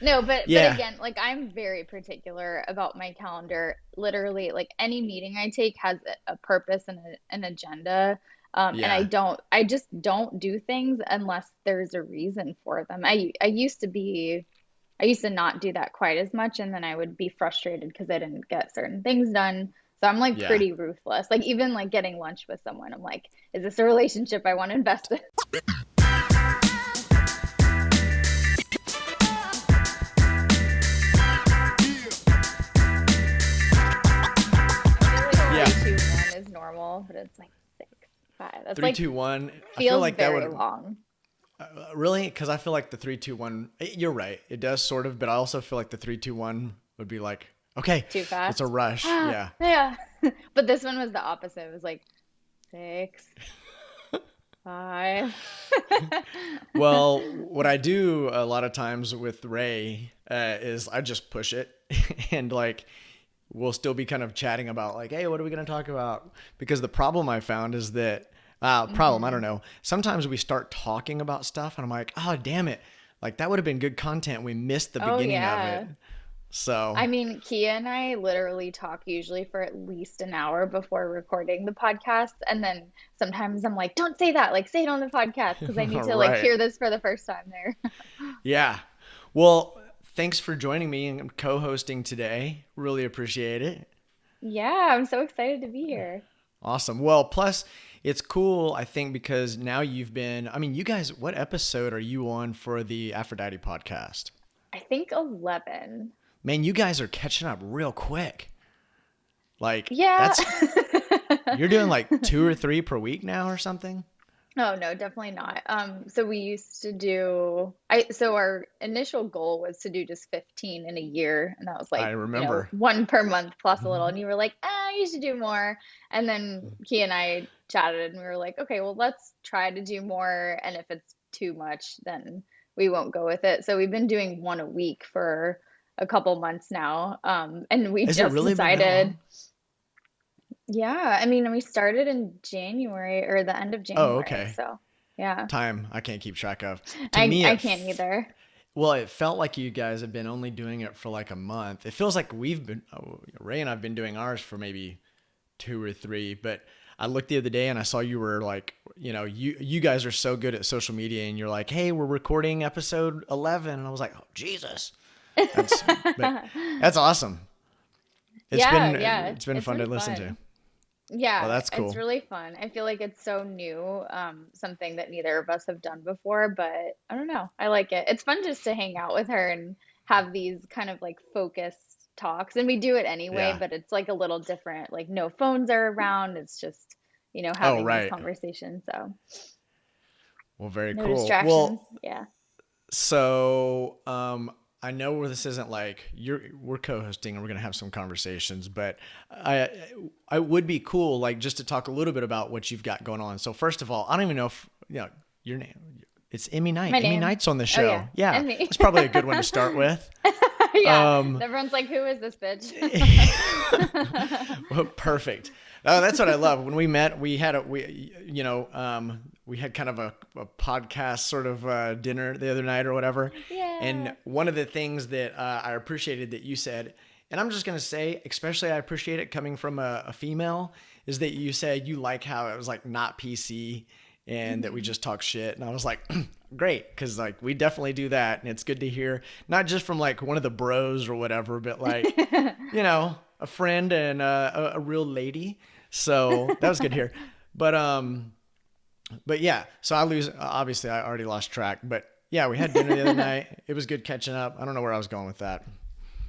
No, but Yeah. again, like I'm very particular about my calendar. Literally, like any meeting I take has a purpose and an agenda. And Yeah. I just don't do things unless there's a reason for them. I used to not do that quite as much, and then I would be frustrated because I didn't get certain things done. So I'm like Yeah. pretty ruthless. Like even like getting lunch with someone, I'm like, is this a relationship I want to invest in? I feel like Yeah. 3, 2, 1 is normal, but it's like 6, 5. That's Three, like two, one. I feel feels like that very would long. really, because I feel like the 3, 2, 1. You're right. It does sort of, but I also feel like the 3, 2, 1 would be like, okay, Too it's a fast. rush. Yeah. Yeah. But this one was the opposite. It was like 6, 5. Well, what I do a lot of times with Ray is I just push it and like we'll still be kind of chatting about like, hey, what are we going to talk about? Because the problem I found is that I don't Hmm. know. Sometimes we start talking about stuff and I'm like, oh, damn it. Like that would have been good content. We missed the Oh beginning of it. yeah. So, I mean, Kia and I literally talk usually for at least an hour before recording the podcast. And then sometimes I'm like, don't say that. Like, say it on the podcast because I need to like right. hear this for the first time there. Yeah. Well, thanks for joining me and co-hosting today. Really appreciate it. Yeah, I'm so excited to be here. Awesome. Well, plus it's cool, I think, because now I mean, you guys, what episode are you on for the Aphrodite podcast? I think 11. Man, you guys are catching up real quick. Like, Yeah. you're doing like two or three per week now or something? Oh no, definitely not. So we used to do so our initial goal was to do just 15 in a year, and that was I like, remember. one per month plus a little. And you were like, you should do more. And then Key and I chatted and we were like, okay, well, let's try to do more. And if it's too much, then we won't go with it. So we've been doing one a week for a couple months now. And we Has it just really been that decided, long? yeah, I mean, we started in January or the end of Oh, January. okay. So yeah. Time I can't keep track of. To I me, I can't either. well, it felt like you guys have been only doing it for like a month. It feels like Ray and I've been doing ours for maybe two or three, but I looked the other day and I saw you were like, you guys are so good at social media and you're like, hey, we're recording episode 11. And I was like, oh, Jesus. But that's awesome. Yeah, yeah, It's been it's fun to been listen to. fun. Well, Yeah, that's it's cool. really fun. I feel like it's so new, something that neither of us have done before, but I don't know. I like it. It's fun just to hang out with her and have these kind of like focused talks. And we do it anyway, Yeah. but it's like a little different. Like no phones are around. It's just, Oh, having these right. conversations. So Well, very no cool. distractions. Well, Yeah. so, I know where this isn't like we're co-hosting and we're gonna have some conversations, but I I would be cool like just to talk a little bit about what you've got going on. So first of all, I don't even know if your name. It's Emmy Knight. My Emmy name. Knight's on the Oh show. yeah. Yeah, And me. that's probably a good one to start with. Yeah. Um, Everyone's like, who is this bitch? well, perfect. Oh, that's what I love. When we met, we had kind of a podcast sort of dinner the other night or whatever. And Yeah. one of the things that I appreciated that you said, and I'm just gonna say, especially I appreciate it coming from a female, is that you said you like how it was like not PC and that we Hmm. just talk shit. And I was like, great, because like we definitely do that, and it's good to hear not just from like one of the bros or whatever, but like a friend and a real lady. So that was good to hear. But but yeah, so obviously I already lost track, but yeah, we had dinner the other night. It was good catching up. I don't know where I was going with that.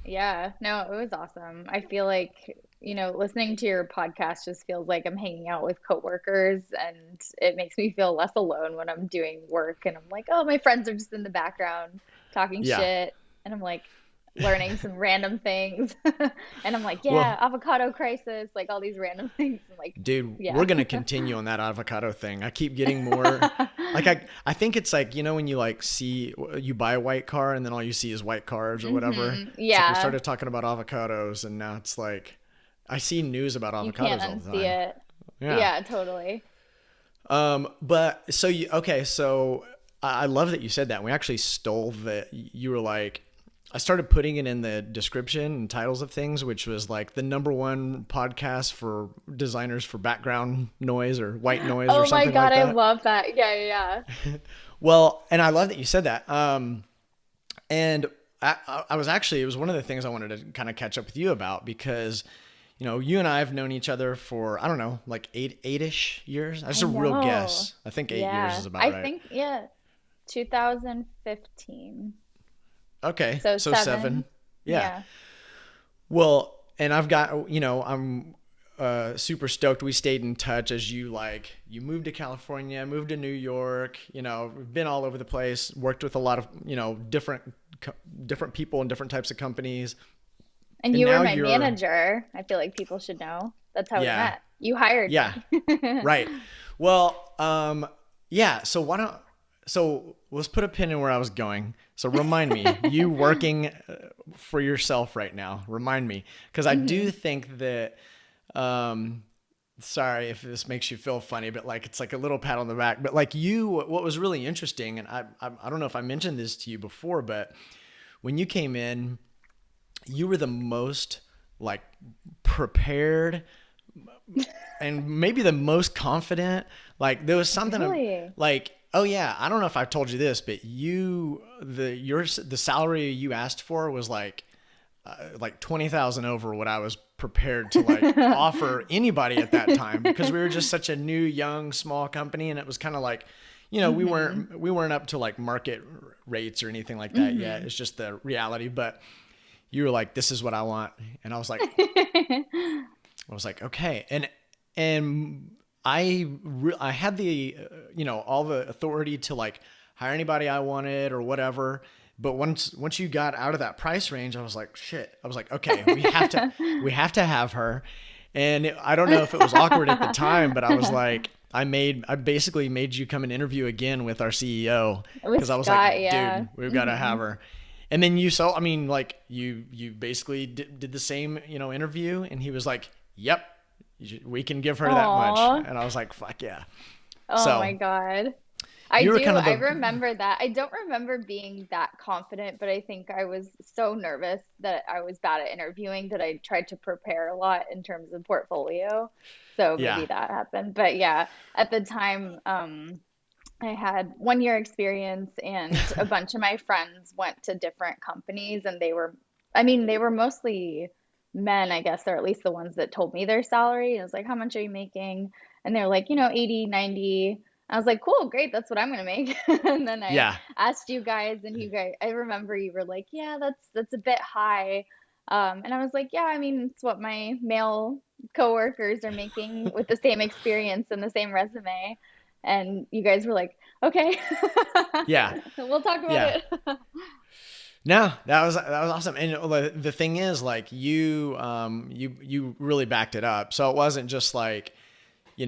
Yeah, no, it was awesome. I feel like, listening to your podcast just feels like I'm hanging out with coworkers and it makes me feel less alone when I'm doing work and I'm like, oh, my friends are just in the background talking Yeah. shit and I'm like learning some random things. And I'm like, yeah, Well, avocado crisis, like all these random things. I'm like, dude, yeah. we're gonna continue on that avocado thing. I keep getting more. Like I think it's like when you like see you buy a white car and then all you see is white cars or whatever. It's like we Yeah, started talking about avocados and now it's like I see news about you can't avocados all the unsee time. it. Yeah. Yeah, totally. But so I love that you said that. We actually stole the. You were like, I started putting it in the description and titles of things, which was like the number one podcast for designers for background noise or white noise or Oh my something God, like I that. love that. Yeah, yeah, Well, and I love that you said that. And I was actually, it was one of the things I wanted to kind of catch up with you about because, you and I have known each other for, I don't know, like eight-ish years. I That's a real know. guess. I think 8 years Yeah. is about I right. think, yeah, 2015. Okay. So So 7. 7. Yeah. Yeah. Well, and I've got, I'm super stoked we stayed in touch as you moved to California, moved to New York, we've been all over the place, worked with a lot of, different people and different types of companies. And And you were now my you're, manager. I feel like people should know. That's how we yeah, met. You hired yeah, me. right. Well, yeah. So let's put a pin in where I was going. So remind me, you working for yourself right now, remind me, because I do hmm think that, um, sorry if this makes you feel funny, but like, it's like a little pat on the back, but like what was really interesting, and I don't know if I mentioned this to you before, but when you came in, you were the most like prepared and maybe the most confident. Like there was something Really? like, oh yeah, I don't know if I've told you this, but the salary you asked for was like 20,000 over what I was prepared to like offer anybody at that time because we were just such a new, young, small company, and it was kind of like, we hmm weren't up to like market rates or anything like that yet. hmm It's just the reality, but you were like, this is what I want, and I was like, okay. And I had the, all the authority to like hire anybody I wanted or whatever. But once you got out of that price range, I was like, shit. I was like, okay, we have to have her. And I don't know if it was awkward at the time, but I was like, I basically made you come and interview again with our CEO With because I was like, Scott, yeah. dude, we've got to have her. And then I mean, like you basically did the same, interview, and he was like, yep, we can give her that much. Aw. And I was like, fuck yeah. Oh So my God. I you were do. kind of I the, remember that. I don't remember being that confident, but I think I was so nervous that I was bad at interviewing that I tried to prepare a lot in terms of portfolio. So yeah. maybe that happened. But yeah, at the time, I had 1 year experience and a bunch of my friends went to different companies and I mean, they were mostly men, I guess, or at least the ones that told me their salary. I was like, how much are you making? And they're like, 80, 90. I was like, cool, great, that's what I'm gonna make. And then I Yeah. asked you guys, and you guys, I remember you were like, yeah, that's a bit high. And I was like, yeah, I mean, it's what my male coworkers are making with the same experience and the same resume. And you guys were like, okay, Yeah. we'll talk about Yeah. it. No, that was awesome. And the thing is, like you really backed it up. So it wasn't just like, I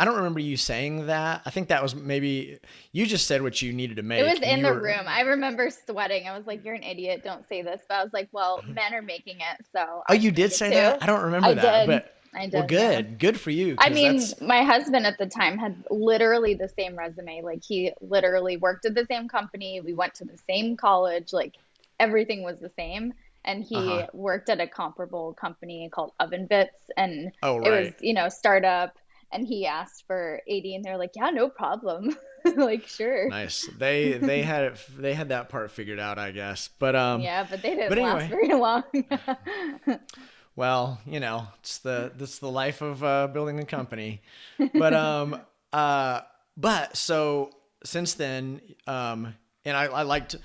don't remember you saying that. I think that was maybe you just said what you needed to It was make, and in you the were. room. I remember sweating. I was like, you're an idiot. Don't say this. But I was like, well, men are making it, so Oh, I you can make did it say that? too. I don't remember I that, did. but I well, did, yeah. good for you, I because mean, that's my husband at the time had literally the same resume. Like he literally worked at the same company. We went to the same college. Like everything was the same. And uh he huh. worked at a comparable company called Oven Bits, and Oh it was, right. startup. And he asked for 80, and they're like, yeah, no problem. Like, sure. Nice. They had that part figured out, I guess. Yeah, but they But didn't last anyway, very long. well, it's the life of building a company. But uh but so since then, and I liked,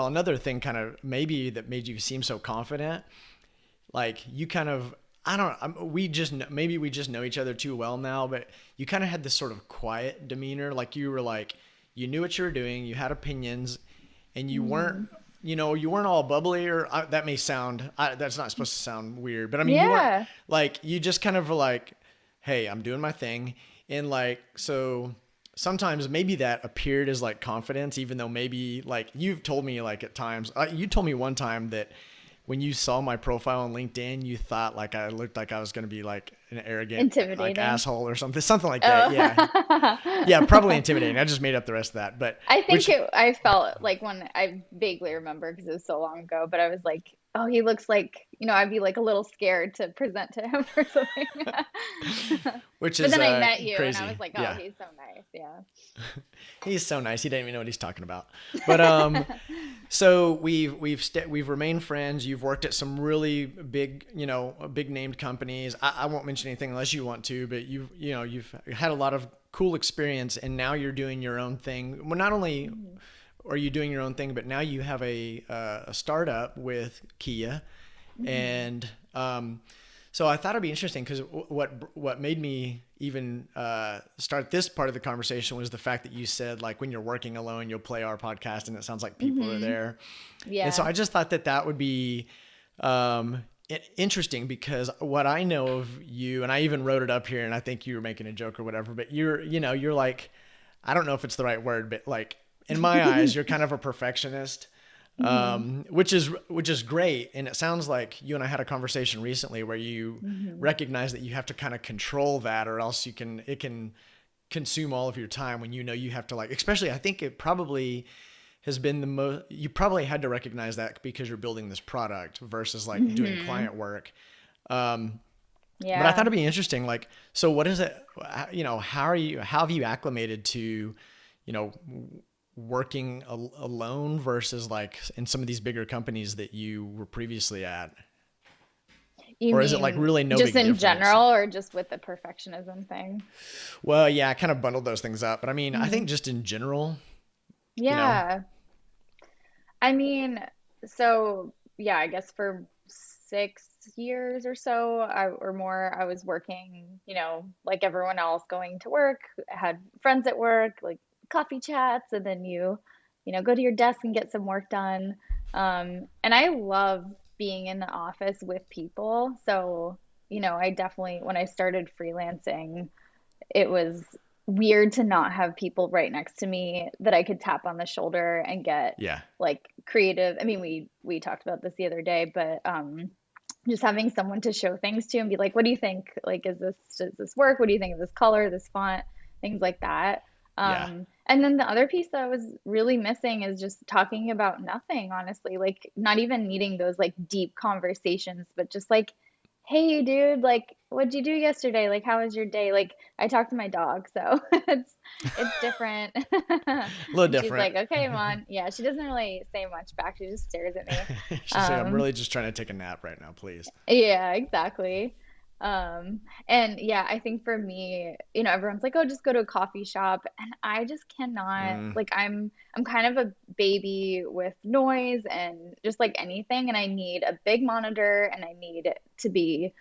another thing kind of maybe that made you seem so confident, like you kind of, I don't maybe we just know each other too well now, but you kind of had this sort of quiet demeanor. Like you were like, you knew what you were doing, you had opinions, and Mhm. you weren't all bubbly, or that may sound, that's not supposed to sound weird, but I mean, you weren't Yeah. like, you just kind of were like, hey, I'm doing my thing. And like, so sometimes maybe that appeared as like confidence, even though maybe like you've told me like at times, you told me one time that when you saw my profile on LinkedIn, you thought like I looked like I was going to be like an arrogant like Intimidating. asshole or something like that. Yeah, yeah, Oh. probably intimidating. I just made up the rest of that, but I think which I felt like when I vaguely remember because it was so long ago, but I was like, oh, he looks like, I'd be like a little scared to present to him or something. which But is then I met you and I was crazy. like, oh, Yeah, he's so nice. Yeah. he's so nice. He didn't even know what he's talking about. But so we've remained friends. You've worked at some really big, big named companies. I won't mention anything unless you want to, but you've had a lot of cool experience, and now you're doing your own thing. Well, not only Mhm. are you doing your own thing, but now you have a startup with Kia, Mhm. and so I thought it'd be interesting because what made me even start this part of the conversation was the fact that you said like when you're working alone, you'll play our podcast, and it sounds like people are Mhm. there, and so Yeah. I just thought that would be interesting because what I know of you, and I even wrote it up here, and I think you were making a joke or whatever, but you're like, I don't know if it's the right word, but like in my eyes, you're kind of a perfectionist, Mhm. which is great. And it sounds like you and I had a conversation recently where you Mhm. recognize that you have to kind of control that, or else it can consume all of your time when you have to like. Especially, I think it probably has been the most. You probably had to recognize that because you're building this product versus like doing Mhm. client work. Um, but I thought Yeah. it'd be interesting. Like, so what is it? How have you acclimated to, you know, working alone versus like in some of these bigger companies that you were previously at? You Or is it like mean really no just big in difference? general or just with the perfectionism thing? Well, yeah, I kind of bundled those things up, but I mean, I think Mhm. just in general, you know, Yeah. I mean, so yeah, I guess for 6 years or so, or more, I was working, like everyone else, going to work, had friends at work, like coffee chats, and then go to your desk and get some work done. And I love being in the office with people. So, I definitely, when I started freelancing, it was weird to not have people right next to me that I could tap on the shoulder and get yeah, like creative. I mean, we talked about this the other day, but just having someone to show things to and be like, "What do you think? Like, does this work? What do you think of this color, this font, things like that." yeah, And then the other piece that I was really missing is just talking about nothing, honestly. Like, not even needing those like deep conversations, but just like, "Hey, dude, like, what'd you do yesterday? Like, how was your day?" Like, I talk to my dog, so it's different. a little And she's different. like, "Okay, Mom." Yeah, she doesn't really say much back. She just stares at me. She's like, I'm Um, really just trying to take a nap right now, please. yeah, exactly. And yeah, I think for me, everyone's like, "Oh, just go to a coffee shop." And I just cannot, Mm, like I'm kind of a baby with noise and just like anything, and I need a big monitor and I need it to be,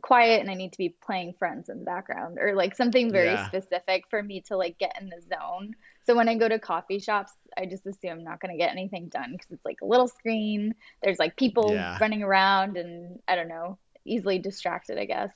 quiet, and I need to be playing Friends in the background or like something very yeah, specific for me to like get in the zone. So when I go to coffee shops, I just assume I'm not going to get anything done because it's like a little screen, there's like people yeah. running around, and I don't know, easily distracted, I guess.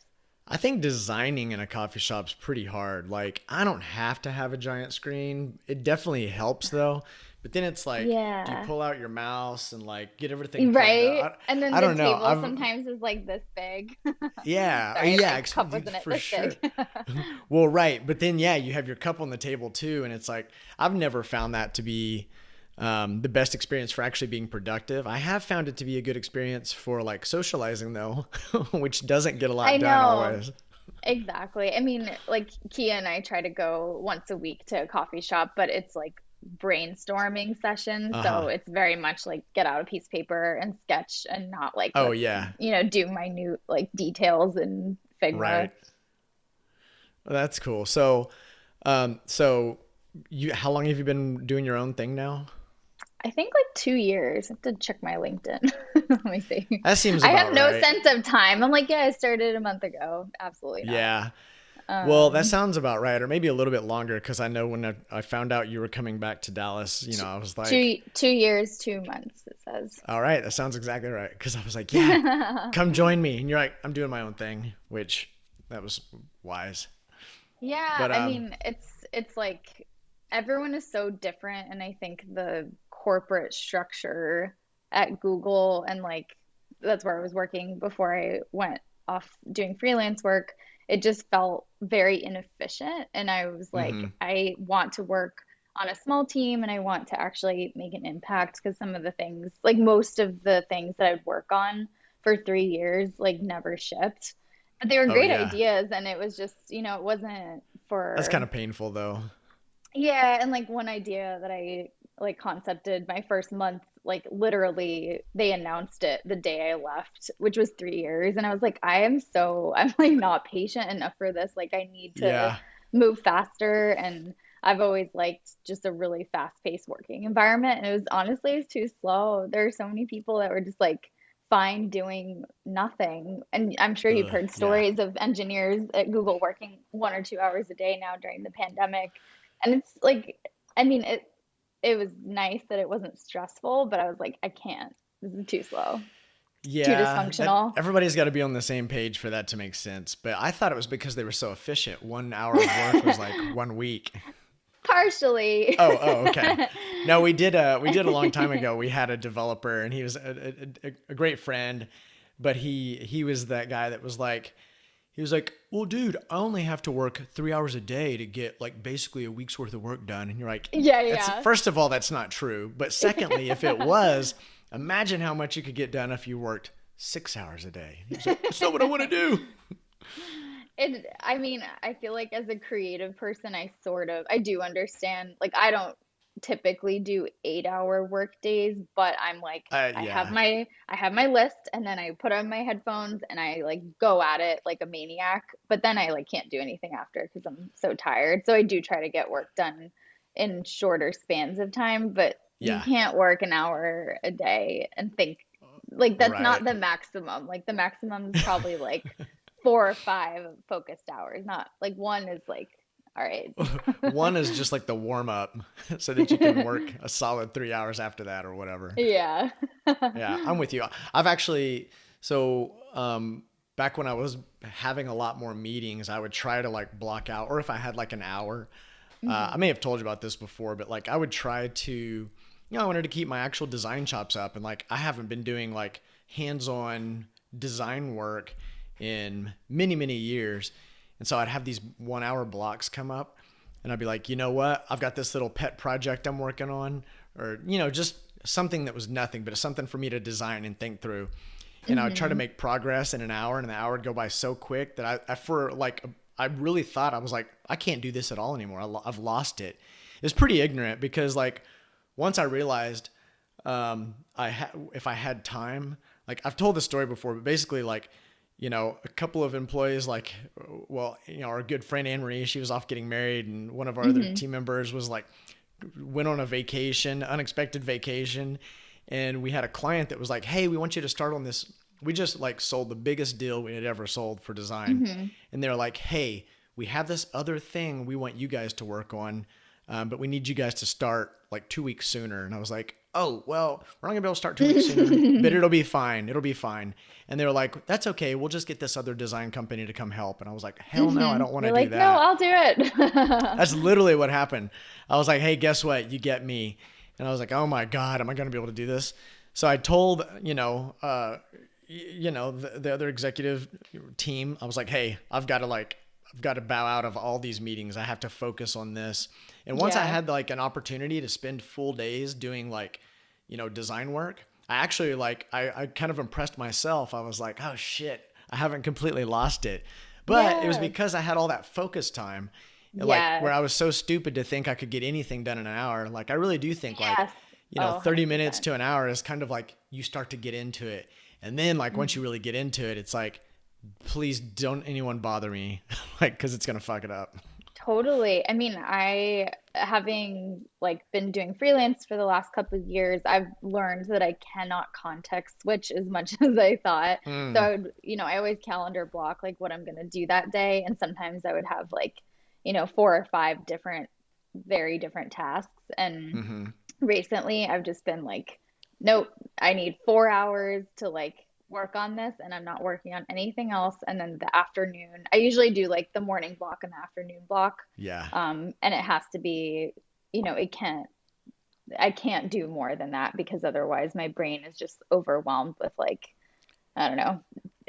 I think designing in a coffee shop's pretty hard. Like, I don't have to have a giant screen. It definitely helps though. But then it's like, do you Yeah. pull out your mouse and like get everything plugged Right. up? And then I the don't know. table I've sometimes is like this big. Yeah, Sorry, yeah, my cup wasn't it for this sure. big. Well, right, but then yeah, you have your cup on the table too, and it's like I've never found that to be the best experience for actually being productive. I have found it to be a good experience for like socializing though, which doesn't get a I lot done know. always. Exactly. I mean, like Kia and I try to go once a week to a coffee shop, but it's like brainstorming sessions. Uh huh. So it's very much like get out a piece of paper and sketch and not like Oh let's, yeah, do minute like details in Figma. right. Well, that's cool. So you, how long have you been doing your own thing now? I think like 2 years. I have to check my LinkedIn. Let me see. That seems I have about no right. sense of time. I'm like, yeah, I started a month ago. Absolutely not. Yeah. Well, that Um, sounds about right, or maybe a little bit longer, because I know when I found out you were coming back to Dallas, t- I was like, 2 years, 2 months, it says. all right, that sounds exactly right. Because I was like, yeah, come join me. And you're like, I'm doing my own thing, which that was wise. Yeah, But I mean, it's like everyone is so different, and I think the corporate structure at Google and like that's where I was working before I went off doing freelance work, it just felt very inefficient. And I was like, Mm-hmm. I want to work on a small team and I want to actually make an impact because some of the things, like most of the things that I'd work on for 3 years, like never shipped. But they were Oh great yeah. ideas, and it was just, it wasn't That's kind for, of painful though. yeah, and like one idea that I like concepted my first month, like literally they announced it the day I left, which was 3 years. And I was like, I'm like not patient enough for this. Like I need to Yeah. move faster. And I've always liked just a really fast-paced working environment. And it was too slow. There are so many people that were just like fine doing nothing. And I'm sure you've Ugh, heard yeah. stories of engineers at Google working 1 or 2 hours a day now during the pandemic. And it's like, I mean, it was nice that it wasn't stressful, but I was like, I can't. This is too slow, too Yeah, that dysfunctional. everybody's got to be on the same page for that to make sense. But I thought it was because they were so efficient. 1 hour of work was like 1 week. Partially. Oh, okay. No, we did a long time ago. We had a developer, and he was a great friend, but he was that guy that was like, he was like, well, dude, I only have to work 3 hours a day to get like basically a week's worth of work done. And you're like, Yeah, that's yeah. first of all, that's not true. But secondly, if it was, imagine how much you could get done if you worked 6 hours a day. He was like, that's not what I want to do. I mean, I feel like as a creative person, I do understand. Like, I don't typically do 8 hour work days, but I'm like, Yeah, I have my list and then I put on my headphones and I like go at it like a maniac, but then I like can't do anything after because I'm so tired. So I do try to get work done in shorter spans of time, but you yeah, can't work an hour a day and think like that's not right. the maximum. Like the maximum is probably like 4 or 5 focused hours, not like one is like, all right. One is just like the warm up so that you can work a solid 3 hours after that or whatever. Yeah. Yeah, I'm with you. I've actually, so back when I was having a lot more meetings, I would try to like block out, or if I had like an hour, I may Hmm. have told you about this before, but like I would try to, I wanted to keep my actual design chops up. And like I haven't been doing like hands on design work in many, many years. And so I'd have these 1 hour blocks come up, and I'd be like, you know what? I've got this little pet project I'm working on, or, just something that was nothing, but it's something for me to design and think through. And I would try to Hmm. make progress in an hour, and the hour would go by so quick that I for like, I really thought, I was like, I can't do this at all anymore. I've lost it. It's pretty ignorant because like once I realized if I had time, like I've told this story before, but basically like, a couple of employees, like, well, our good friend Anne Marie, she was off getting married, and one of our other Hmm. team members was like, went on a vacation, unexpected vacation, and we had a client that was like, "Hey, we want you to start on this." We just like sold the biggest deal we had ever sold for design, Hmm. and they're like, "Hey, we have this other thing we want you guys to work on, but we need you guys to start like 2 weeks sooner." And I was like, "Oh, well, we're not gonna be able to start 2 weeks sooner, but it'll be fine. It'll be fine." And they were like, "That's okay. We'll just get this other design company to come help." And I was like, "Hell no, I Hmm. don't want to You're do like, no, that." I'll do it. That's literally what happened. I was like, "Hey, guess what? You get me." And I was like, "Oh my god, am I going to be able to do this?" So I told, the other executive team, I was like, "Hey, I've got to bow out of all these meetings. I have to focus on this." And once I Yeah. had like an opportunity to spend full days doing like, design work, I actually like I kind of impressed myself. I was like, "Oh shit, I haven't completely lost it." But it was Yes. because I had all that focus time, like where Yes. I was so stupid to think I could get anything done in an hour. Like I really do think like, Yes. Oh, 30 minutes 100%. to an hour is kind of like you start to get into it. And then like once you Mhm. really get into it, it's like, please don't anyone bother me, like, cause it's going to fuck it up. Totally. I mean, having like been doing freelance for the last couple of years, I've learned that I cannot context switch as much as I thought. So Mm, I always calendar block like what I'm going to do that day. And sometimes I would have like, 4 or 5 different, very different tasks. And mm-hmm. recently I've just been like, nope, I need 4 hours to like work on this and I'm not working on anything else. And then the afternoon, I usually do like the morning block and the afternoon block. Yeah. And it has to be, I can't do more than that because otherwise my brain is just overwhelmed with like, I don't know,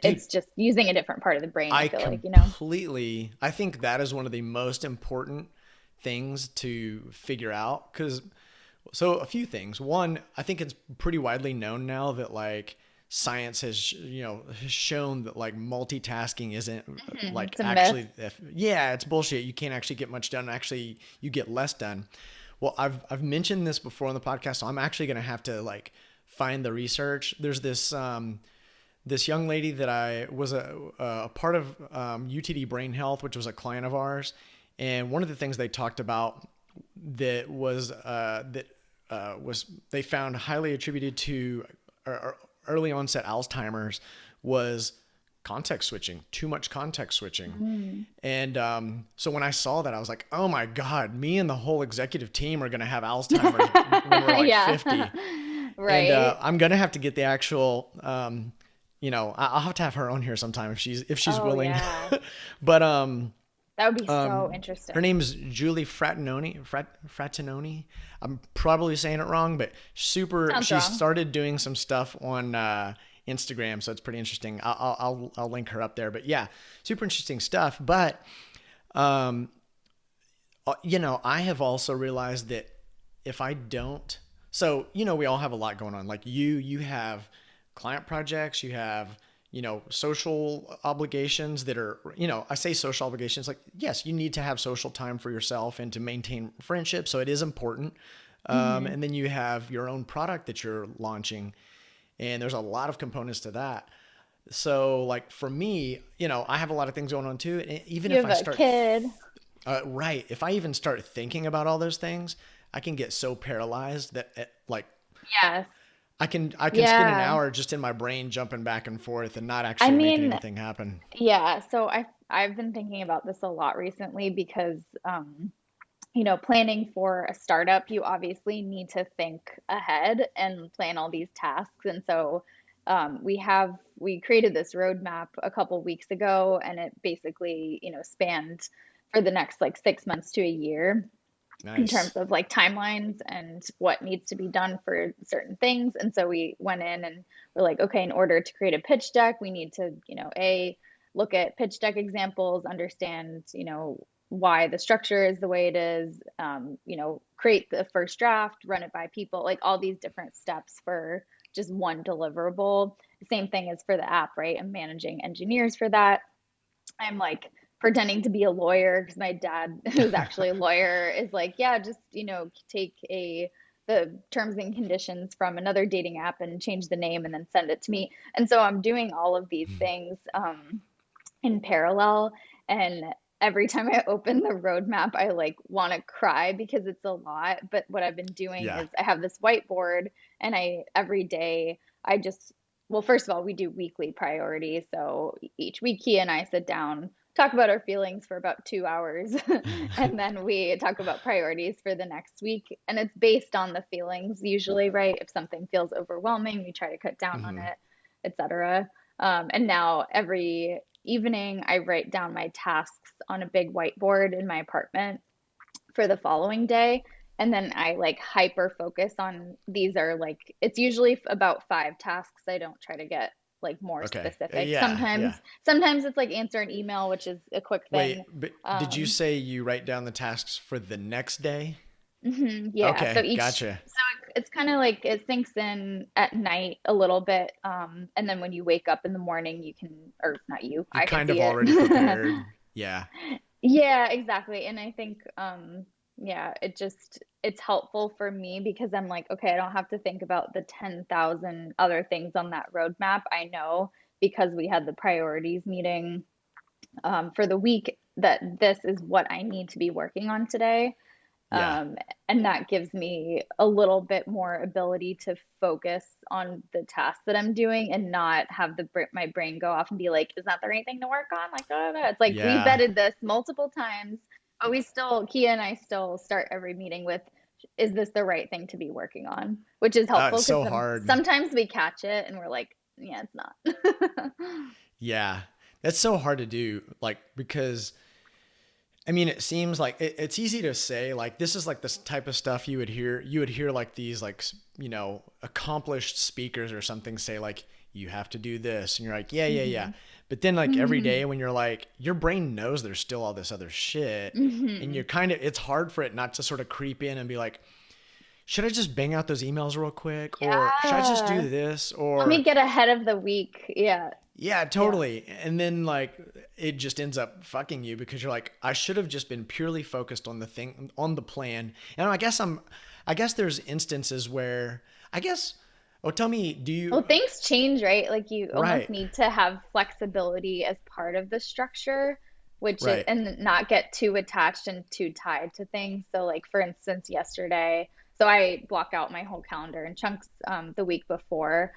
Dude, it's just using a different part of the brain, I I feel like, you know? I think that is one of the most important things to figure out. Because, so a few things. One, I think it's pretty widely known now that like science has, has shown that like multitasking isn't like It's a myth. actually, yeah, it's bullshit. You can't actually get much done. Actually, you get less done. Well, I've mentioned this before on the podcast, so I'm actually going to have to like find the research. There's this young lady that I was a part of UTD Brain Health, which was a client of ours, and one of the things they talked about that was they found highly attributed to early onset Alzheimer's was context switching, too much context switching. Mm. And so when I saw that, I was like, oh my God, me and the whole executive team are going to have Alzheimer's when we're like Yeah. 50. And Right. I'm going to have to get the actual, I'll have to have her on here sometime if she's Oh, willing. yeah. But That would be so her interesting. name's Julie Frattinoni. I'm probably saying it wrong, but Sounds she wrong. started doing some stuff on Instagram, so it's pretty interesting. I'll link her up there. But yeah, super interesting stuff. But I have also realized that if I don't, so we all have a lot going on. Like you have client projects, you have social obligations that are, I say social obligations, like yes, you need to have social time for yourself and to maintain friendships, so it is important. Hmm. And then you have your own product that you're launching, and there's a lot of components to that. So like for me, I have a lot of things going on too, and even You if have I a start kid. right. If I even start thinking about all those things, I can get so paralyzed that like Yes. I can spend an Yeah. hour just in my brain jumping back and forth and not I actually making mean, anything happen. yeah, so I've been thinking about this a lot recently because planning for a startup, you obviously need to think ahead and plan all these tasks. And so we created this roadmap a couple weeks ago, and it basically, spanned for the next like 6 months to a year in terms Nice. of like timelines and what needs to be done for certain things. And so we went in and we're like, okay, in order to create a pitch deck, we need to, look at pitch deck examples, understand, why the structure is the way it is, create the first draft, run it by people, like all these different steps for just one deliverable. The same thing is for the app, right? I'm managing engineers for that. I'm like pretending to be a lawyer because my dad, who's actually a lawyer, is like, yeah, just, take the terms and conditions from another dating app and change the name and then send it to me. And so I'm doing all of these things in parallel. And every time I open the roadmap, I like want to cry because it's a lot. But what I've been doing Yeah. is I have this whiteboard, and every day I just, well, first of all, we do weekly priorities. So each week, he and I sit down, talk about our feelings for about 2 hours, and then we talk about priorities for the next week. And it's based on the feelings usually, right? If something feels overwhelming, we try to cut down on Hmm. it, etc. And now every evening, I write down my tasks on a big whiteboard in my apartment for the following day. And then I like hyper focus on these are like, it's usually about 5 tasks. I don't try to get like more Okay. specific. Yeah. Yeah. Sometimes it's like answer an email, which is a quick thing. Wait, but did you Um, say you write down the tasks for the next day? yeah. So Okay. Gotcha. it's kind of like it sinks in at night a little bit. And then when you wake up in the morning, you can, or not you, You're I can kind of see it. already prepared. Yeah. Yeah, exactly. And I think yeah, it's helpful for me because I'm like, okay, I don't have to think about the 10,000 other things on that roadmap. I know because we had the priorities meeting for the week that this is what I need to be working on today. Yeah. Um, and that gives me a little bit more ability to focus on the tasks that I'm doing and not have my brain go off and be like, is that the right thing to work on? Like, da, da, da. It's like we Yeah. vetted this multiple times, but Kia and I still start every meeting with, is this the right thing to be working on? Which is helpful It's because so hard. sometimes we catch it and we're like, yeah, it's not. Yeah. That's so hard to do. Like, because I mean, it seems like it's easy to say like this is like this type of stuff you would hear like these like accomplished speakers or something say like you have to do this and you're like yeah, yeah, yeah. Hmm. But then like every Hmm. day when you're like your brain knows there's still all this other shit and Hmm. you're kind of it's hard for it not to sort of creep in and be like should I just bang out those emails real quick or should I just Yeah. do this Let me or get ahead of the week. Yeah. yeah, Yeah. totally. And then like it just ends up fucking you because you're like, I should have just been purely focused on the thing on the plan. And I guess there's instances where I guess oh tell me, do Well, you things change, right? Like you almost right, need to have flexibility as part of the structure, which is, right, and not get too attached and too tied to things. So, like for instance, yesterday, so I block out my whole calendar in chunks the week before,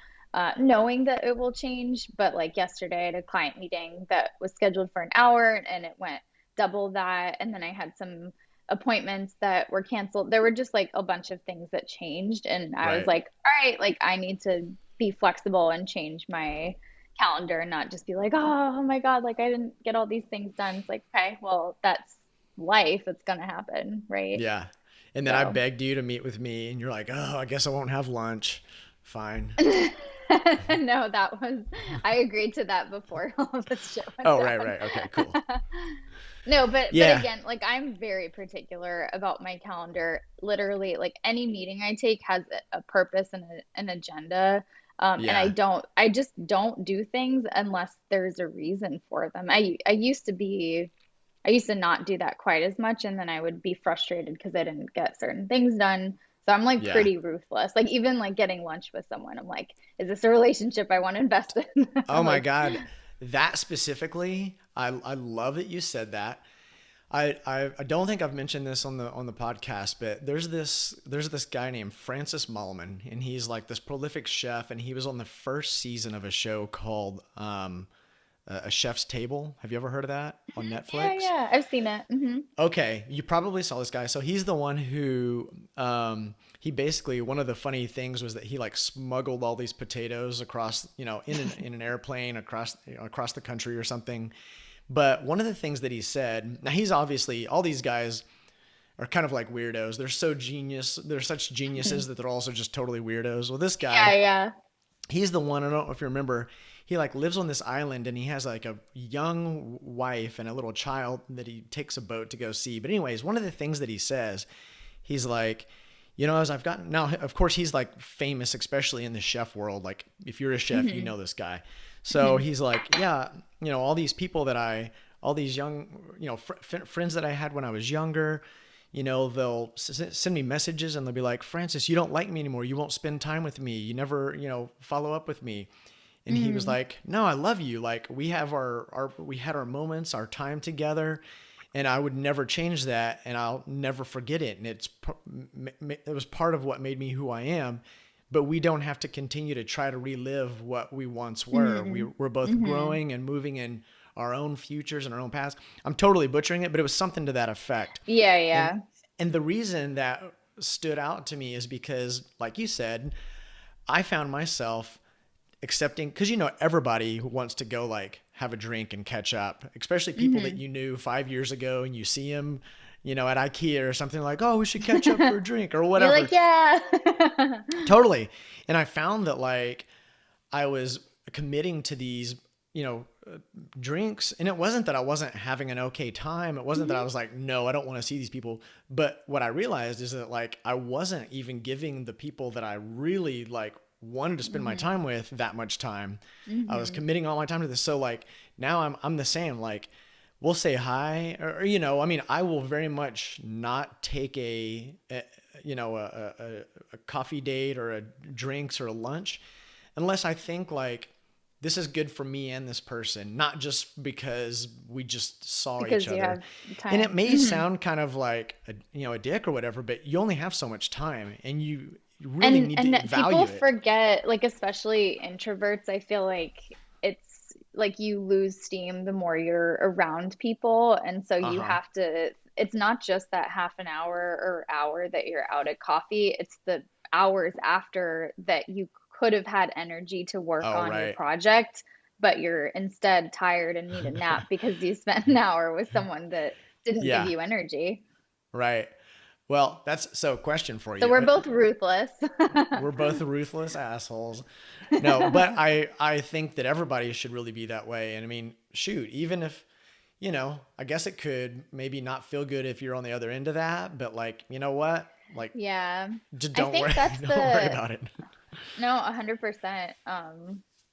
knowing that it will change. But like yesterday, I had a client meeting that was scheduled for an hour and it went double that. And then I had some appointments that were canceled. There were just like a bunch of things that changed. And I was right. like, all right, like I need to be flexible and change my calendar and not just be like, oh my God, like I didn't get all these things done. It's like, okay, well, that's life. It's gonna happen, right? Yeah. And then I So begged you to meet with me and you're like, "Oh, I guess I won't have lunch." Fine. no, that was I agreed to that before all of this shit went Oh, right, down. right. Okay, cool. No, but Yeah. again, like I'm very particular about my calendar. Literally, like any meeting I take has a purpose and an agenda. And Yeah. I just don't do things unless there's a reason for them. I used to not do that quite as much, and then I would be frustrated because I didn't get certain things done. So I'm like Yeah. pretty ruthless. Like even like getting lunch with someone, I'm like, is this a relationship I want to invest in? Oh my Like, God. That specifically, I love that you said that. I don't think I've mentioned this on the podcast, but there's this guy named Francis Mallman, and he's like this prolific chef, and he was on the first season of a show called A Chef's Table. Have you ever heard of that on yeah, Netflix? yeah, I've seen it. Okay, you probably saw this guy. So he's the one who he basically one of the funny things was that he like smuggled all these potatoes across in an airplane across the country or something. But one of the things that he said, now he's obviously all these guys are kind of like weirdos. They're such Hmm. geniuses that they're also just totally weirdos. Well, this guy, Yeah, yeah. he's the one, I don't know if you remember, he like lives on this island and he has like a young wife and a little child that he takes a boat to go see. But anyways, one of the things that he says, he's like, as I've gotten now, of course, he's like famous, especially in the chef world. Like, if you're a chef, you Hmm. know this guy. So Hmm. he's like, yeah, all these people all these young, friends that I had when I was younger, they'll send me messages and they'll be like, Francis, you don't like me anymore. You won't spend time with me. You never, follow up with me. And he was Hmm. like, no, I love you. Like we had our moments, our time together, and I would never change that, and I'll never forget it. And it was part of what made me who I am. But we don't have to continue to try to relive what we once were. Hmm. We're both Hmm. growing and moving in our own futures and our own past. I'm totally butchering it, but it was something to that effect. Yeah, And yeah. and the reason that stood out to me is because, like you said, I found myself accepting because everybody wants to go like have a drink and catch up, especially people that Hmm. you knew 5 years ago and you see them at IKEA or something like, oh, we should catch up for a drink or You're whatever. like, yeah. Totally. And I found that like I was committing to these you know drinks, and it wasn't that I wasn't having an okay time. It wasn't that I Hmm. was like, no, I don't want to see these people. But what I realized is that like I wasn't even giving the people that I really like wanted to spend my Hmm. time with that much time. I was Hmm. committing all my time to this. So like now I'm the same. Like we'll say hi, or I mean, I will very much not take a a coffee date or a drinks or a lunch unless I think like this is good for me and this person, not just because we just saw each Because you other. have And it time. may Hmm. sound kind of like a dick or whatever, but you only have so much time, and you really And need and to that people value it. forget, like especially introverts, I feel like it's like you lose steam the more you're around people, and so Uh you huh. have to, it's not just that half an hour or hour that you're out at coffee, it's the hours after that you could have had energy to work Oh on your right. project, but you're instead tired and need a nap because you spent an hour with someone that didn't give Yeah. you energy. Right. Well, that's so question for So you. we're both ruthless. We're both ruthless assholes. No, but I think that everybody should really be that way. And I mean, shoot, even if, I guess it could maybe not feel good if you're on the other end of that, but like, you know what? Like, Yeah. just I don't worry, think that's don't worry the about it. no, 100%.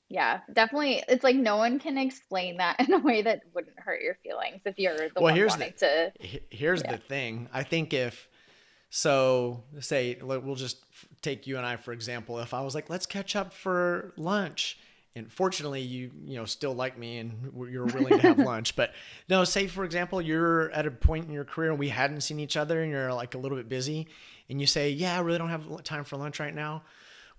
Yeah, definitely. It's like no one can explain that in a way that wouldn't hurt your feelings if you're the Well, one wanting to, here's yeah. the thing. I think if so, say we'll just take you and I for example. If I was like, let's catch up for lunch, and fortunately you still like me and you're willing to have lunch. But no, say for example you're at a point in your career and we hadn't seen each other and you're like a little bit busy, and you say, yeah, I really don't have time for lunch right now.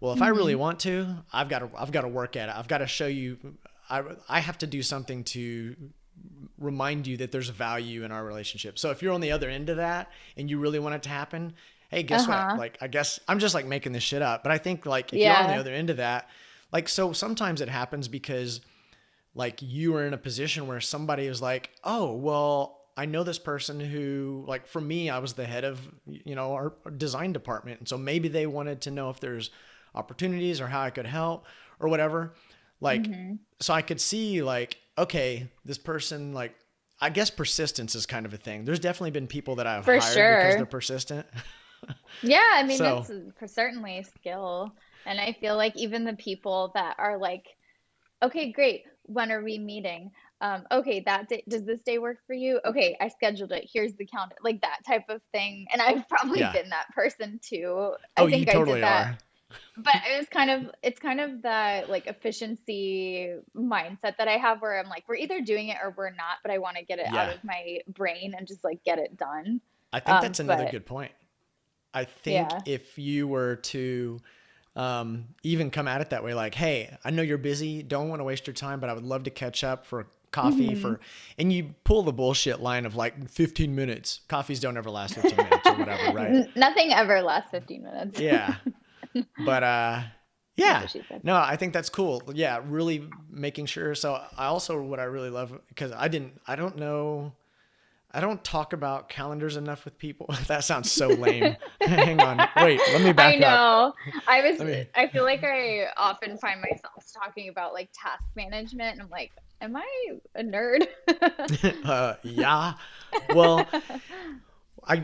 Well, if I really Hmm. want to, I've got to work at it. I've got to show you. I have to do something to remind you that there's value in our relationship. So if you're on the other end of that and you really want it to happen, hey, guess what? Uh-huh. Like, I guess I'm just like making this shit up, but I think like if you're on the Yeah. other end of that, like, so sometimes it happens because like you are in a position where somebody is like, oh, well, I know this person who, like, for me, I was the head of, our design department. And so maybe they wanted to know if there's opportunities or how I could help or whatever. Like, Hmm. so I could see, like, okay, this person, like, I guess persistence is kind of a thing. There's definitely been people that I've For hired because they're sure. persistent. Yeah, I mean So, that's certainly a skill. And I feel like even the people that are like, okay, great. When are we meeting? Okay, that day, does this day work for you? Okay, I scheduled it. Here's the calendar. Like that type of thing. And I've probably yeah. been that person too. Oh, I you think I did totally that. are. But it's kind of that like efficiency mindset that I have where I'm like, we're either doing it or we're not, but I want to get it out Yeah. of my brain and just like get it done. I think that's another But good point. I think yeah. if you were to even come at it that way, like, hey, I know you're busy, don't want to waste your time, but I would love to catch up for coffee Hmm. for, and you pull the bullshit line of like 15 minutes. Coffees don't ever last 15 minutes or whatever, right? Nothing ever lasts 15 minutes. Yeah. But That's yeah. what she said. No, I think that's cool. Yeah, really making sure. So I also, what I really love, because I don't know, I don't talk about calendars enough with people. That sounds so lame. Hang on. Wait, let me I back up. know. Let me, I feel like I often find myself talking about like task management and I'm like, am I a nerd? yeah. Well,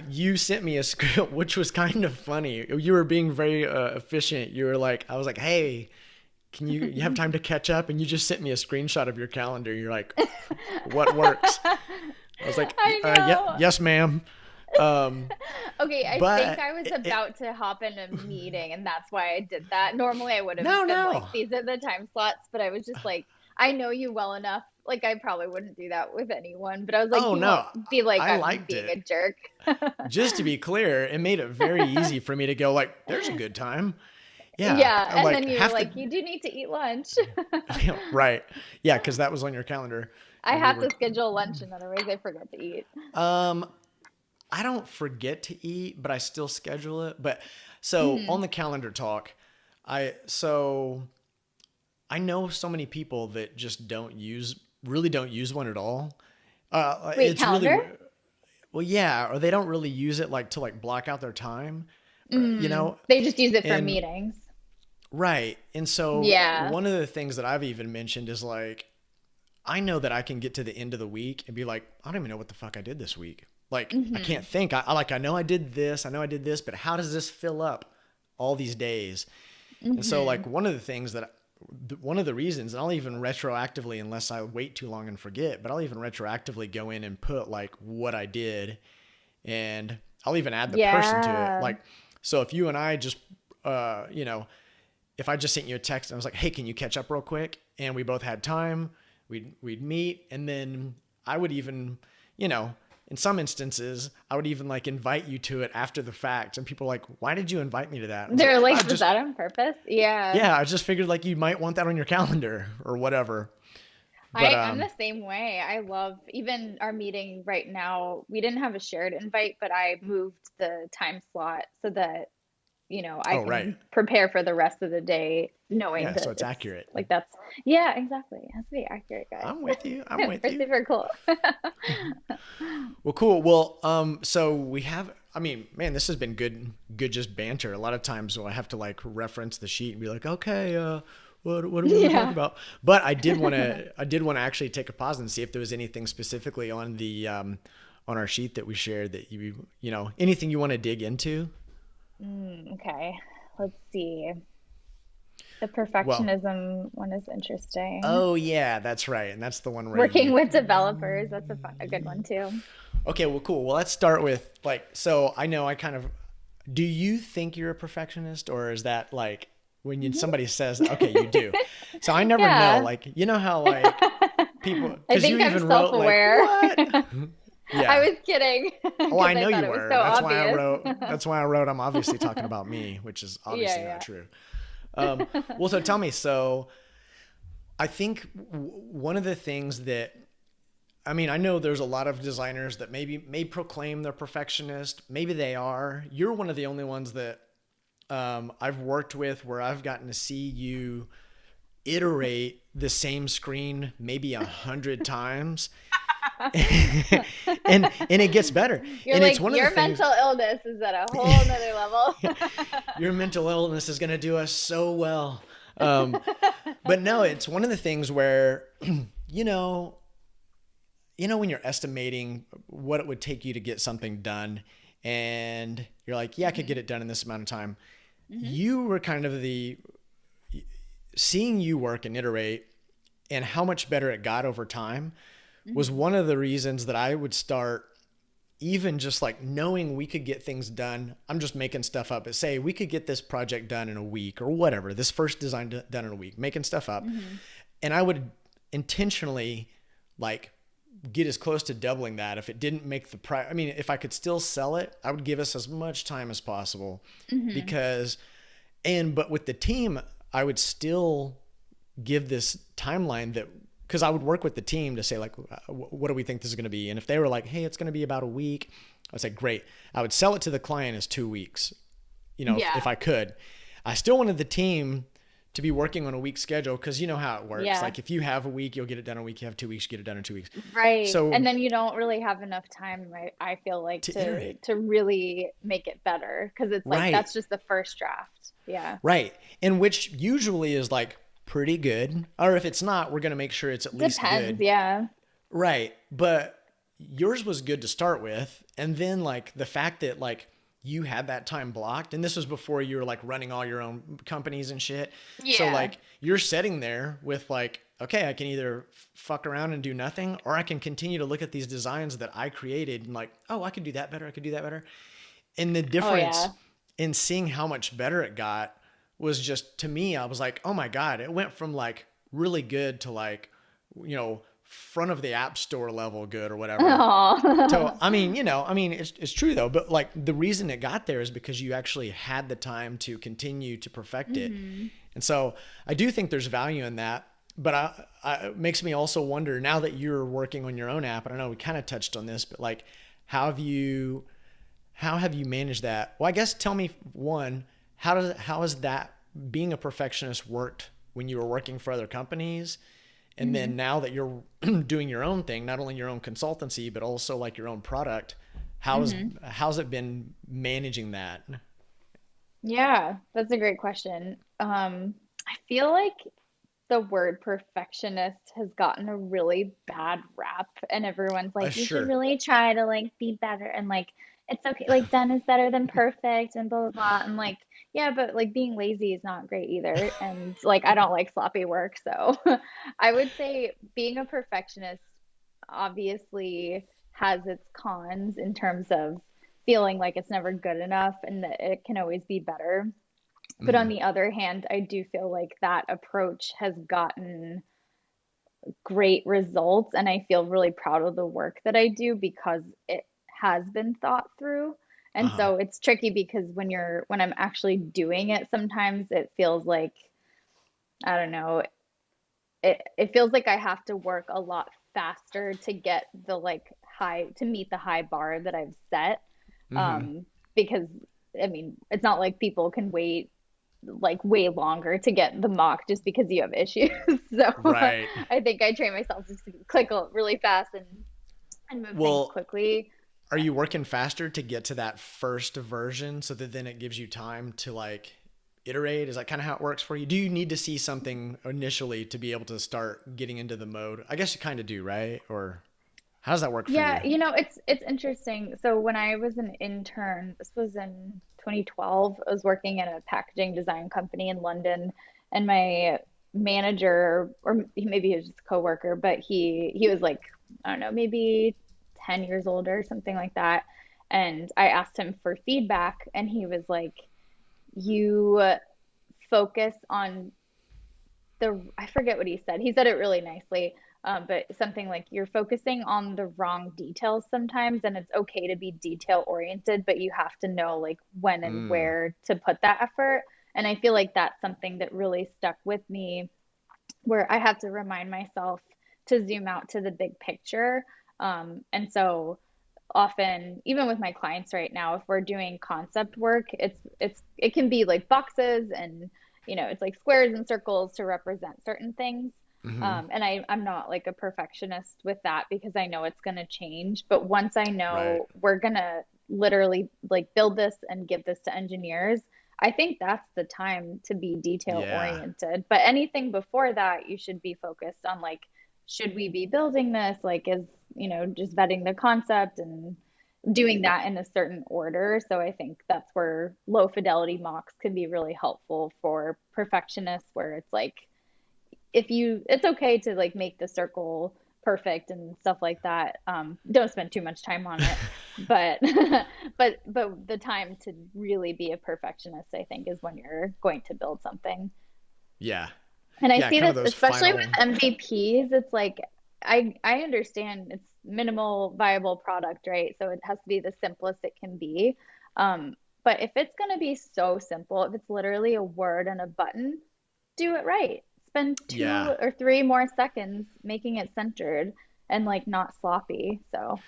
you sent me a script, which was kind of funny. You were being very efficient. You were like, I was like, hey, you have time to catch up? And you just sent me a screenshot of your calendar. You're like, what works? I was like, I yep, know. yes, ma'am. Um, Okay, I think but I was it, about to hop in a meeting and that's why I did that. Normally I would have no, been like, no. these are the time slots, but I was just like, I know you well enough. Like I probably wouldn't do that with anyone, but I was like, Oh you no, won't be like I I'm liked being it. a jerk. Just to be clear, it made it very easy for me to go like, "There's a good time." Yeah, Yeah, I'm and like then you were have to. like, you do need to eat lunch. Right. Yeah, because that was on your calendar, I and we have were. to schedule lunch and otherwise I forget to eat. Um, I don't forget to eat, but I still schedule it. But so Hmm. on the calendar talk, so I know so many people that just really don't use one at all. Wait, It's really calendar? well, yeah, or they don't really use it like to like block out their time, Mm. They just use it for and meetings. right. And so Yeah. one of the things that I've even mentioned is like, I know that I can get to the end of the week and be like, I don't even know what the fuck I did this week. Like, I Hmm. can't think. I know I know I did this, but how does this fill up all these days? And so, Hmm. like, one of the reasons, and I'll even retroactively, unless I wait too long and forget, but I'll even retroactively go in and put like what I did, and I'll even add the person to it. Yeah. Like, so if you and I just, uh, you know, if I just sent you a text and I was like, "Hey, can you catch up real quick?" and we both had time, we'd meet, and then I would even, you know, in some instances, I would even like invite you to it after the fact, and people are like, "Why did you invite me to that?" I was like, They're "I like, was just, that on purpose? Yeah. yeah, I just figured like you might want that on your calendar or whatever." But I'm the same way. I love even our meeting right now. We didn't have a shared invite, but I moved the time slot so that I Oh, right. can prepare for the rest of the day knowing Yeah, so that it's it's accurate. like yeah, exactly. It has to be accurate, I'm guys. with you. I'm with We're you. super cool. Well, cool. Well, so we have. I mean, man, this has been good, just banter. A lot of times, I have to like reference the sheet and be like, okay, what do we want to talk Yeah. about? But I did want to actually take a pause and see if there was anything specifically on the on our sheet that we shared that anything you want to dig into. Okay. Let's see. The Well, perfectionism one is interesting. oh yeah, that's right, and that's the one where Working you. with developers, that's a good one too. Okay, well, cool. Well, let's start with like. So I know I kind of. Do you think you're a perfectionist, or is that like when somebody says, "Okay, you do"? So I never know. Yeah. Like, you know how like people, I because you think I'm even wrote like, self-aware. "What?" I Yeah. was kidding Oh, because I I know thought you it was were. so That's why I obvious. wrote. That's why I wrote. I'm obviously talking about me, which is obviously not Yeah, true. yeah. Well, so tell me. So I think one of the things that I mean, I know there's a lot of designers that maybe may proclaim they're perfectionist. Maybe they are. You're one of the only ones that I've worked with where I've gotten to see you iterate the same screen maybe 100 times, and it gets better. You're And it's like, one of the your things. mental illness is at a whole nother level. Your mental illness is going to do us so well. But no, it's one of the things where you know when you're estimating what it would take you to get something done, and you're like, yeah, I could get Hmm. it done in this amount of time. Hmm. You were kind of the seeing you work and iterate and how much better it got over time was Hmm. one of the reasons that I would start even just like knowing we could get things done. I'm just making stuff up, but say we could get this project done in a week or whatever, this first design done in a week, making stuff up. Hmm. And I would intentionally like get as close to doubling that if it didn't make the price. I mean, if I could still sell it, I would give us as much time as possible Hmm. because, but with the team, I would still give this timeline that because I would work with the team to say like, what do we think this is going to be? And if they were like, hey, it's going to be about a week, I would say, great. I would sell it to the client as 2 weeks, if Yeah. I could. I still wanted the team to be working on a week schedule because you know how it works. Yeah. Like if you have a week, you'll get it done in a week. You have 2 weeks, you get it done in 2 weeks. Right. And So then you don't really have enough time, right? I feel like to to iterate, to really make it better because it's like right, that's just the first draft. Yeah. right, and which usually is like pretty good. Or if it's not, we're gonna make sure it's at least Depends, good. yeah. Right. But yours was good to start with. And then like the fact that like you had that time blocked and this was before you were like running all your own companies and shit. So Yeah. like you're sitting there with like, okay, I can either fuck around and do nothing or I can continue to look at these designs that I created and like, oh, I could do that better. I could do that better. And the Oh difference yeah. in seeing how much better it got was just to me, I was like, oh my God, it went from like really good to like, front of the app store level good or whatever. So, Oh. it's true though, but like the reason it got there is because you actually had the time to continue to perfect it. Hmm. And so I do think there's value in that. But it makes me also wonder now that you're working on your own app, and I know we kind of touched on this, but like, how have you how have you managed that? Well, I guess tell me one, how has that being a perfectionist worked when you were working for other companies? And Hmm. then now that you're doing your own thing, not only your own consultancy, but also like your own product, Hmm. how's it been managing that? Yeah, that's a great question. I feel like the word perfectionist has gotten a really bad rap, and everyone's like, you should Sure. really try to like be better, and like it's okay, like done is better than perfect, and blah blah blah. I'm like, yeah, but like being lazy is not great either, and like I don't like sloppy work, so I would say being a perfectionist obviously has its cons in terms of feeling like it's never good enough and that it can always be better. But on Mm-hmm. the other hand, I do feel like that approach has gotten great results, and I feel really proud of the work that I do because it has been thought through. And Uh-huh. so it's tricky because when I'm actually doing it, sometimes it feels like, I don't know, it feels like I have to work a lot faster to get the like high to meet the high bar that I've set. Mm-hmm. Um, because I mean, it's not like people can wait like way longer to get the mock just because you have issues. So Right. I think I train myself just to click really fast and move things Well, quickly. are you working faster to get to that first version so that then it gives you time to like iterate? Is that kind of how it works for you? Do you need to see something initially to be able to start getting into the mode? I guess you kind of do, right? Or how does that work for Yeah, you? it's interesting. So when I was an intern, this was in 2012, I was working in a packaging design company in London, and my manager, or maybe he was just a coworker, but he was like, I don't know, maybe 10 years older, something like that. And I asked him for feedback, and he was like, "You focus on I forget what he said. He said it really nicely, but something like you're focusing on the wrong details sometimes, and it's okay to be detail oriented, but you have to know like when and Mm, where to put that effort. And I feel like that's something that really stuck with me, where I have to remind myself to zoom out to the big picture. And so often, even with my clients right now, if we're doing concept work, it can be like boxes and it's like squares and circles to represent certain things. mm-hmm. And I'm not like a perfectionist with that because I know it's going to change. But once I Right. know we're going to literally like build this and give this to engineers, I think that's the time to be detail Yeah. oriented. But anything before that, you should be focused on like, should we be building this? Like, is, just vetting the concept and doing that in a certain order. So I think that's where low fidelity mocks can be really helpful for perfectionists, where it's like, it's okay to like make the circle perfect and stuff like that. Don't spend too much time on it, but but the time to really be a perfectionist, I think, is when you're going to build something. Yeah. And I Yeah. see Kind of this those especially with final. MVPs. It's like I understand it's minimal viable product, right? So it has to be the simplest it can be. But if it's going to be so simple, if it's literally a word and a button, do it right. Spend Yeah. 2 or 3 more seconds making it centered and like not sloppy. So I don't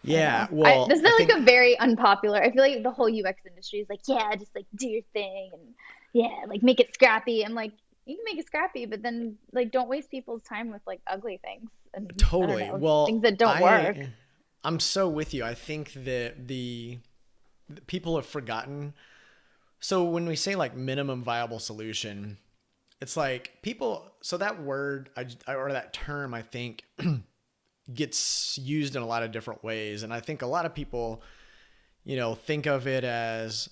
Yeah. know. Well, This is I like think a very unpopular. I feel like the whole UX industry is like, yeah, just like do your thing and yeah, like make it scrappy. I'm like, you can make it scrappy, but then like don't waste people's time with like ugly things and I don't totally. know, Well, things that don't work. I'm so with you. I think that the people have forgotten. So when we say like minimum viable solution, it's like people. So that word or that term, I think, gets used in a lot of different ways, and I think a lot of people, think of it as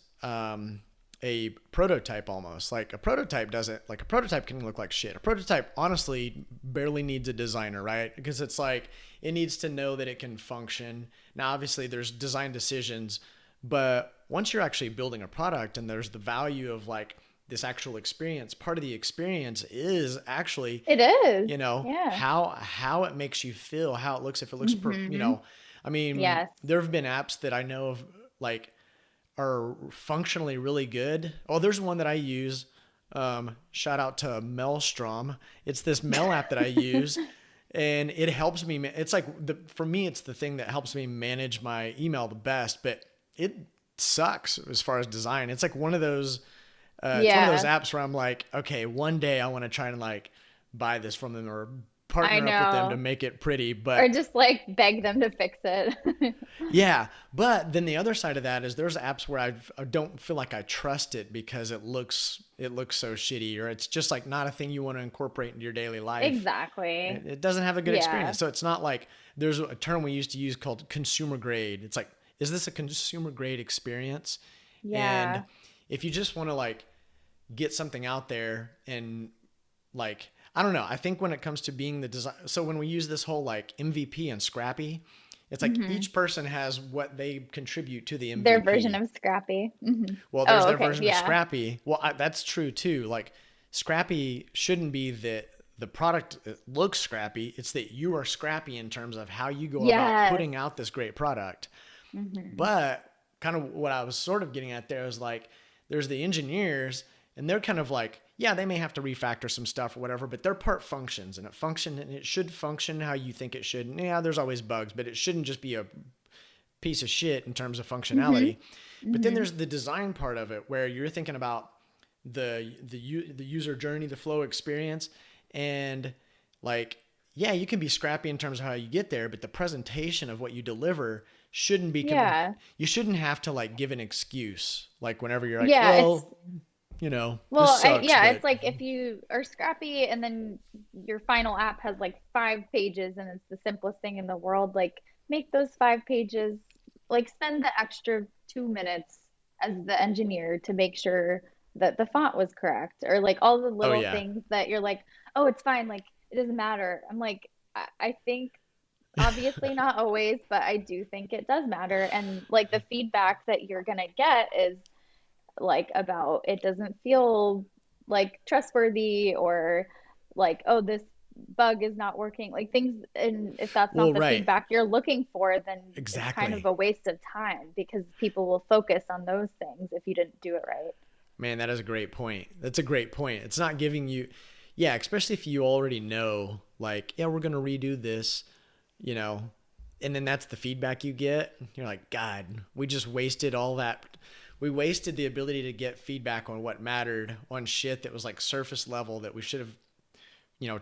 a prototype almost. Like a prototype doesn't, like a prototype can look like shit. A prototype honestly barely needs a designer, right? Because it's like it needs to know that it can function. Now, obviously, there's design decisions, but once you're actually building a product and there's the value of like this actual experience, part of the experience is actually It is. Yeah. how it makes you feel, how it looks, if it looks Hmm. I mean, Yes. there have been apps that I know of like are functionally really good. Oh, there's one that I use. Shout out to Maelstrom. It's this mail app that I use, and it helps me. It's like for me, it's the thing that helps me manage my email the best. But it sucks as far as design. It's like one of those. It's one of those Yeah, apps where I'm like, okay, one day I want to try and like buy this from them or I partner up with them to know. make it pretty. Or But just like beg them to fix it. yeah, but then the other side of that is there's apps where I don't feel like I trust it because it looks so shitty, or it's just like not a thing you want to incorporate into your daily life. Exactly. It doesn't have a good Yeah. experience. So it's not like there's a term we used to use called consumer grade. It's like, is this a consumer grade experience? And Yeah. if you just want to like get something out there and like, I don't know, I think when it comes to being the design, so when we use this whole like MVP and Scrappy, it's like Hmm. each person has what they contribute to the Their version MVP. of Scrappy. Well, there's Oh, their okay. version of Yeah. Scrappy. Well, that's true too. Like Scrappy shouldn't be that the product looks scrappy. It's that you are scrappy in terms of how you go about Yes. putting out this great product. Hmm. But kind of what I was sort of getting at there is like there's the engineers and they're kind of like, yeah, they may have to refactor some stuff or whatever, but their part functions and it should function how you think it should. And yeah, there's always bugs, but it shouldn't just be a piece of shit in terms of Hmm. functionality. But then Hmm. there's the design part of it where you're thinking about the user journey, the flow experience, and like yeah, you can be scrappy in terms of how you get there, but the presentation of what you deliver shouldn't be Yeah. you shouldn't have to like give an excuse like whenever you're like, Yeah, it's well, this well, sucks, yeah, it's but like if you are scrappy and then your final app has like 5 pages and it's the simplest thing in the world, like make those 5 pages, like spend the extra 2 minutes as the engineer to make sure that the font was correct or like all the oh little yeah. things that you're like, oh, it's fine, like it doesn't matter. I'm like, I think obviously not always, but I do think it does matter. And like the feedback that you're gonna get is like about it doesn't feel like trustworthy or like oh this bug is not working like things, and if that's not Well, the right. feedback you're looking for, then it's kind of Exactly. a waste of time because people will focus on those things if you didn't do it right. Man, that is a great point. That's a great point. It's not giving you, yeah, especially if you already know, like, yeah, we're going to redo this, you know, and then that's the feedback you get. You're like, God, we just wasted all that. We wasted the ability to get feedback on what mattered on shit that was like surface level that we should have,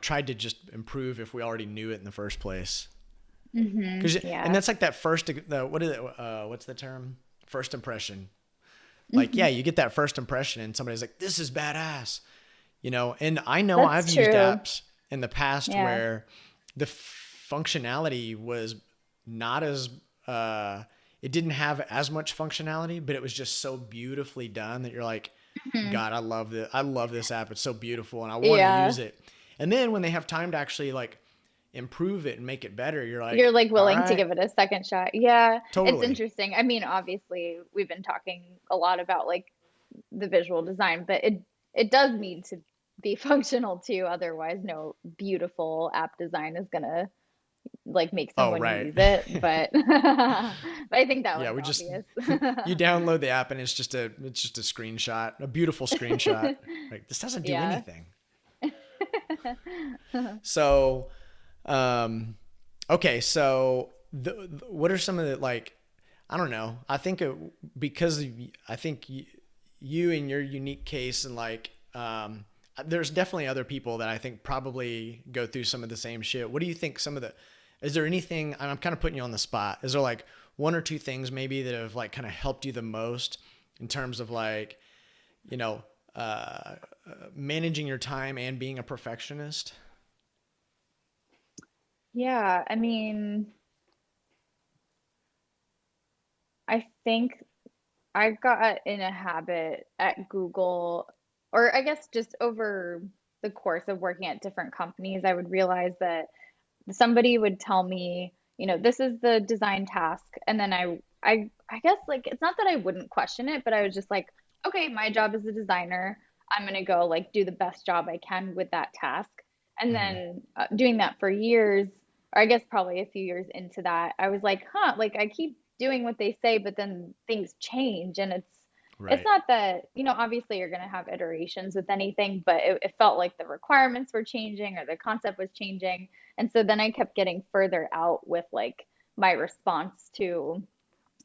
tried to just improve if we already knew it in the first place. Cause, and Yeah. that's like that first, what is it? What's the term? First impression. Like, yeah, Hmm. you get that first impression and somebody's like, this is badass, and I know I've That's used true. apps in the past Yeah. where the functionality was not as, it didn't have as much functionality, but it was just so beautifully done that you're like, Hmm. God, I love this. I love this app. It's so beautiful and I want to Yeah, use it. And then when they have time to actually like improve it and make it better, you're you're like, like all willing to right, give it a second shot. Yeah, it's totally. interesting. I mean, obviously we've been talking a lot about like the visual design, but it does need to be functional too. Otherwise, no beautiful app design is gonna like make Oh, someone right. use it. But but I think that Yeah, one's we just obvious. you download the app and it's just a screenshot, a beautiful screenshot. Like this doesn't do Yeah. anything. So, um, okay, so what are some of the like? I don't know. I think because I think you in your unique case and like there's definitely other people that I think probably go through some of the same shit. What do you think some of the is there anything and I'm kind of putting you on the spot. Is there like one or two things maybe that have like kind of helped you the most in terms of like, you know, uh, managing your time and being a perfectionist? Yeah, I mean, I think I got in a habit at Google, or I guess just over the course of working at different companies, I would realize that somebody would tell me, this is the design task, and then I guess like it's not that I wouldn't question it, but I was just like, okay, my job as a designer, I'm gonna go like do the best job I can with that task. And Mm-hmm. then doing that for years, or I guess probably a few years into that, I was like, huh, like I keep doing what they say, but then things change, and it's Right. not that, obviously you're gonna have iterations with anything, but it felt like the requirements were changing or the concept was changing. And so then I kept getting further out with like my response to,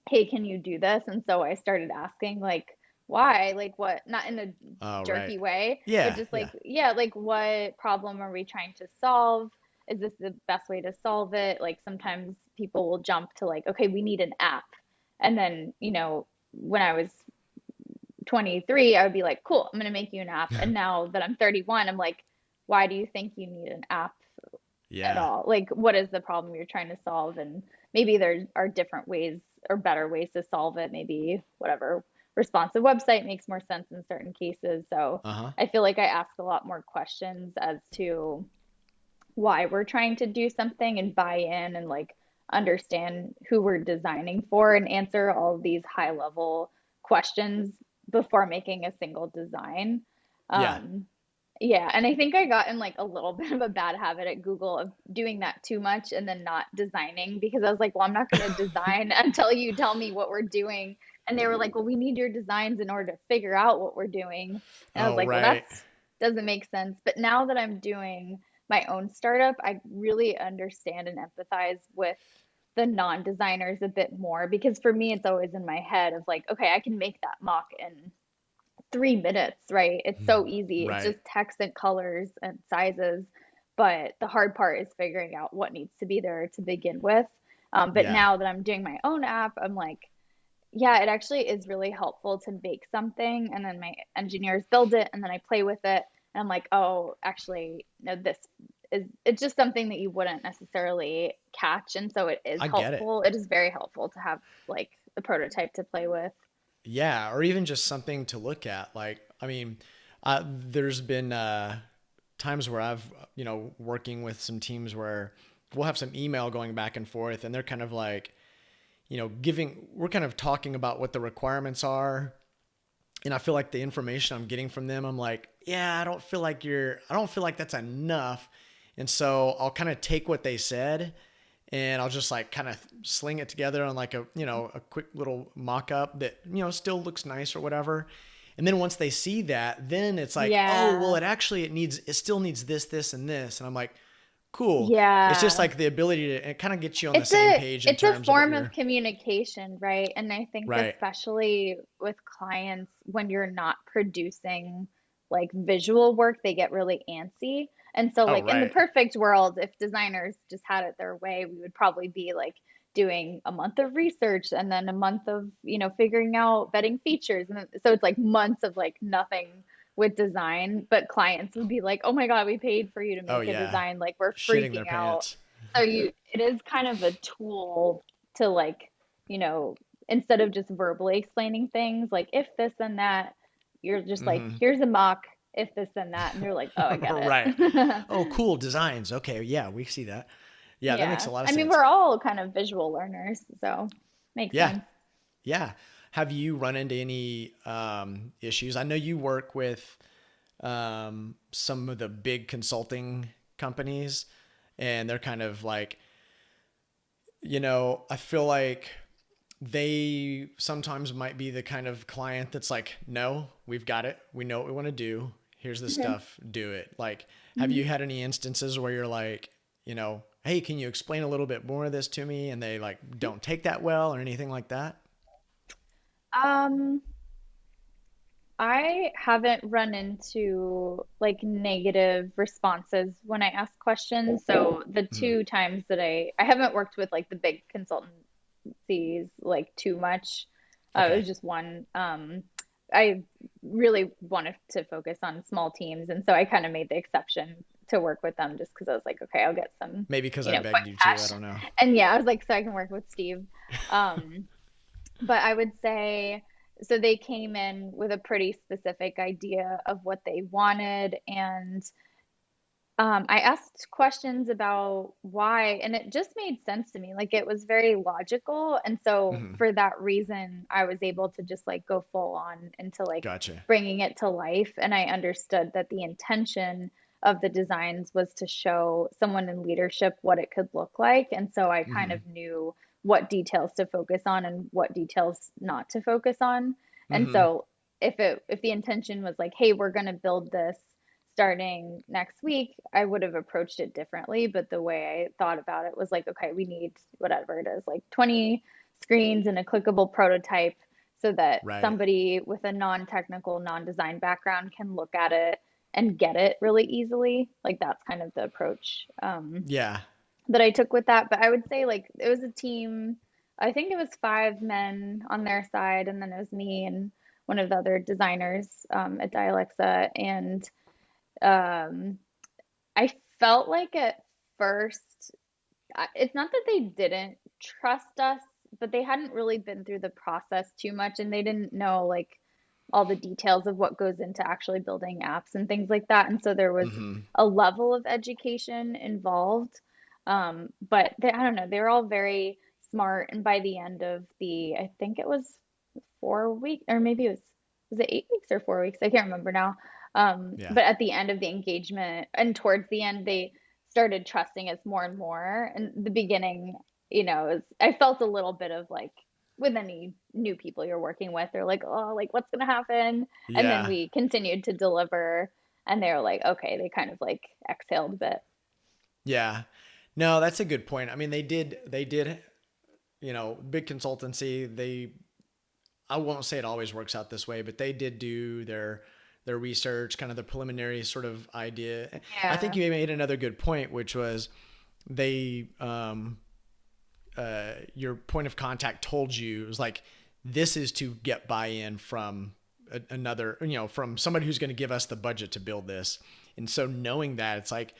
hey, can you do this? And so I started asking, like, why? Like, what? Not in a Oh, right. jerky way, but Yeah. just Yeah. like, yeah, like, what problem are we trying to solve? Is this the best way to solve it? Like, sometimes people will jump to, like, okay, we need an app. And then, when I was 23, I would be like, cool, I'm going to make you an app. And now that I'm 31, I'm like, why do you think you need an app at Yeah. all? Like, what is the problem you're trying to solve? And maybe there are different ways or better ways to solve it. Maybe whatever responsive website makes more sense in certain cases. So Uh huh. I feel like I ask a lot more questions as to why we're trying to do something and buy in and like understand who we're designing for and answer all of these high level questions before making a single design. Yeah. Um, yeah, and I think I got in like a little bit of a bad habit at Google of doing that too much and then not designing because I was like, well, I'm not going to design until you tell me what we're doing. And they were like, well, we need your designs in order to figure out what we're doing. And I was Oh, like, well, right. that doesn't make sense. But now that I'm doing my own startup, I really understand and empathize with the non-designers a bit more, because for me it's always in my head of like, okay, I can make that mock in 3 minutes, right? It's so easy. It's Right. just text and colors and sizes. But the hard part is figuring out what needs to be there to begin with. But Yeah. now that I'm doing my own app, I'm like, yeah, it actually is really helpful to make something and then my engineers build it and then I play with it. And I'm like, oh, actually, no, this is, it's just something that you wouldn't necessarily catch. And so it is I get it. helpful. It is very helpful to have like a prototype to play with. Yeah, or even just something to look at. Like, I mean, there's been times where I've, working with some teams where we'll have some email going back and forth, and they're kind of like, we're kind of talking about what the requirements are. And I feel like the information I'm getting from them, I'm like, yeah, I don't feel like that's enough. And so I'll kind of take what they said and I'll just like kind of sling it together on like a quick little mock up that, still looks nice or whatever. And then once they see that, then it's like, oh, well, Yeah. it still needs this, this, and this. And I'm like, cool. It's just Yeah. like the ability to, it kind of gets you on the It's same a page in it's a terms of what form of you're, communication, right? And I think right. especially with clients when you're not producing like visual work, they get really antsy. And so Oh, like in the right. perfect world, if designers just had it their way, we would probably be like doing a month of research and then a month of, figuring out vetting features. And so it's like months of like nothing with design, but clients would be like, "Oh my God, we paid for you to Oh, make a yeah. design. Like we're Shitting their freaking out." pants. So it is kind of a tool to like, you know, instead of just verbally explaining things like if this and that, you're just like, Hmm. here's a mock, if this and that, and they're like, oh, I get Right. it. Oh, cool designs. Okay, yeah, we see that. Yeah, that makes Yeah. a lot of I mean, sense. we're all kind of visual learners, so makes Yeah, sense. yeah. Have you run into any issues? I know you work with some of the big consulting companies, and they're kind of like, I feel like they sometimes might be the kind of client that's like, no, we've got it. We know what we want to do. Here's the Okay. stuff. Do it. Like, have Mhm. you had any instances where you're like, hey, can you explain a little bit more of this to me? And they like don't take that well or anything like that? Um, I haven't run into like negative responses when I ask questions. So the Hmm. two times that I haven't worked with like the big consultancies like too much. It Okay. was just one. I really wanted to focus on small teams, and so I kind of made the exception to work with them just because I was like, okay, I'll get some, Maybe because I quick begged you to. I cash. don't know. And yeah, I was like, so I can work with Steve. Um, but I would say, so they came in with a pretty specific idea of what they wanted, and I asked questions about why, and it just made sense to me. Like it was very logical. And so Hmm. for that reason, I was able to just like go full on into like Gotcha. bringing it to life. And I understood that the intention of the designs was to show someone in leadership what it could look like. And so I kind Hmm. of knew what details to focus on and what details not to focus on. And Hmm. so if the intention was like, hey, we're going to build this starting next week, I would have approached it differently. But the way I thought about it was like, okay, we need whatever it is, like 20 screens and a clickable prototype so that Right. somebody with a non technical, non design background can look at it and get it really easily. Like that's kind of the approach Yeah. that I took with that. But I would say like it was a team. I think it was 5 men on their side, and then it was me and one of the other designers at Dialexa. And um, I felt like at first, it's not that they didn't trust us, but they hadn't really been through the process too much and they didn't know like all the details of what goes into actually building apps and things like that. And so there was Hmm. a level of education involved. But I don't know, they were all very smart. And by the end of I think it was 4 weeks, or maybe was it 8 weeks or 4 weeks? I can't remember now. Yeah. But at the end of the engagement and towards the end, they started trusting us more and more. And the beginning, I felt a little bit of like with any new people you're working with, they're like, oh, like what's gonna happen? And then Yeah. we continued to deliver, and they were like, okay, they kind of like exhaled a bit. Yeah. No, that's a good point. I mean, they did. big consultancy, I won't say it always works out this way, but they did do their research, kind of the preliminary sort of idea. I think Yeah. you made another good point, which was they your point of contact told you, it was like, this is to get buy-in from another, from somebody who's going to give us the budget to build this. And so knowing that, it's like,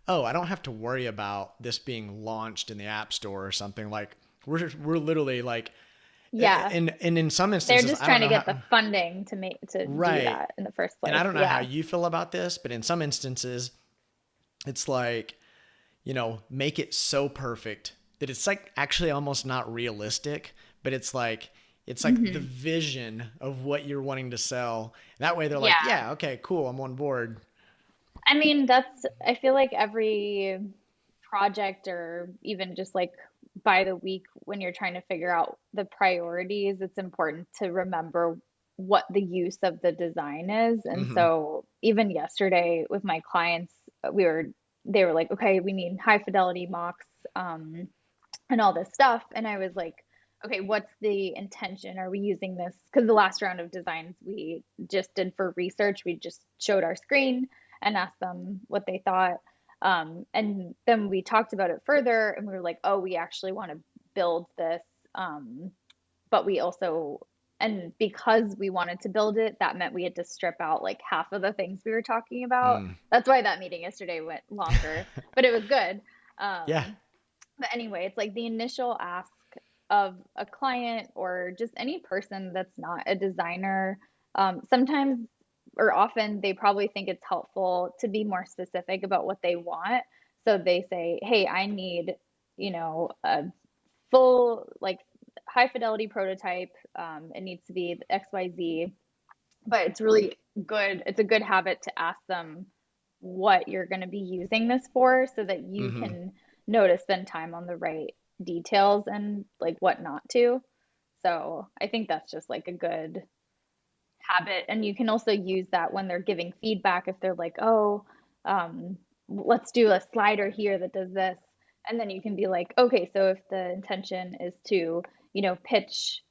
oh, I don't have to worry about this being launched in the app store or something. Like, we're literally like, Yeah. and in some They're instances, just I don't trying to know get how. the funding to do Right. that in the first And I place. don't know how Yeah. you feel about this, but in some instances, it's like, make it so perfect that it's like actually almost not realistic, but it's like the Hmm. vision of what you're wanting to sell. That way they're like, Yeah. yeah, okay, cool, I'm on board. I mean, I feel like every project or even just like by the week when you're trying to figure out the priorities, it's important to remember what the use of the design is. And Hmm. so even yesterday with my clients, they were like, okay, we need high fidelity mocks, and all this stuff. And I was like, okay, what's the intention? Are we using this? Because the last round of designs we just did for research, we just showed our screen and asked them what they thought. And then we talked about it further and we were like, oh, we actually want to build this. But we also, and because we wanted to build it, that meant we had to strip out like half of the things we were talking about. Mm. That's why that meeting yesterday went longer, but it was good. Yeah. But anyway, it's like the initial ask of a client or just any person that's not a designer. Sometimes or often they probably think it's helpful to be more specific about what they want. So they say, hey, I need, a full, like, high fidelity prototype. It needs to be XYZ, but it's really good. It's a good habit to ask them what you're going to be using this for so that you Hmm. can know to spend time on the right details and like what not to. So I think that's just like a good habit. And you can also use that when they're giving feedback. If they're like, oh, let's do a slider here that does this. And then you can be like, okay, so if the intention is to, pitch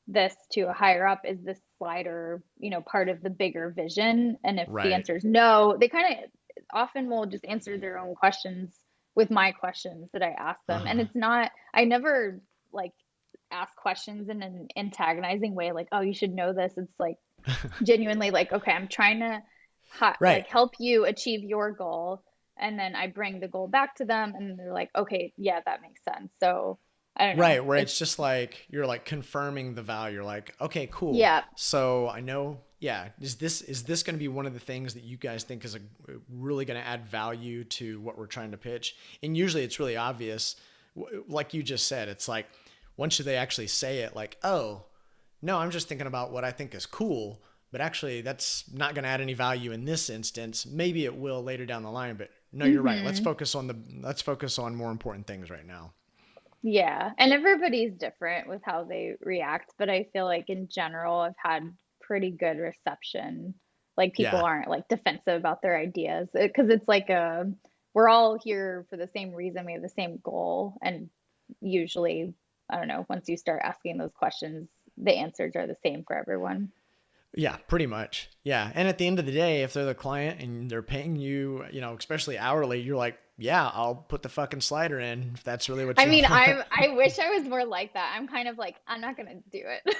this to a higher up, is this slider, part of the bigger vision? And if the Right. answer is no, they kind of often will just answer their own questions with my questions that I ask them. And Uh-huh. it's not, I never like ask questions in an antagonizing way, like, oh, you should know this. It's like, genuinely like, okay, I'm trying to Right. like help you achieve your goal. And then I bring the goal back to them and they're like, okay, yeah, that makes sense. So I don't know. Right, where It's, it's just like you're like confirming the value. You're like, okay, cool. yeah. So I know, yeah, is this going to be one of the things that you guys think is really going to add value to what we're trying to pitch? And usually it's really obvious, like you just said. It's like once they actually say it, like, oh, no, I'm just thinking about what I think is cool, but actually that's not going to add any value in this instance. Maybe it will later down the line, but no, you're right. Hmm. Let's focus on more important things right now. Yeah. And everybody's different with how they react, but I feel like in general, I've had pretty good reception. Like people Yeah. aren't like defensive about their ideas because it's like we're all here for the same reason. We have the same goal. And usually, I don't know, once you start asking those questions, the answers are the same for everyone. Yeah, pretty much. Yeah. And at the end of the day, if they're the client and they're paying you, especially hourly, you're like, yeah, I'll put the fucking slider in if that's really what I you mean, want. I wish I was more like that. I'm kind of like, I'm not gonna do it.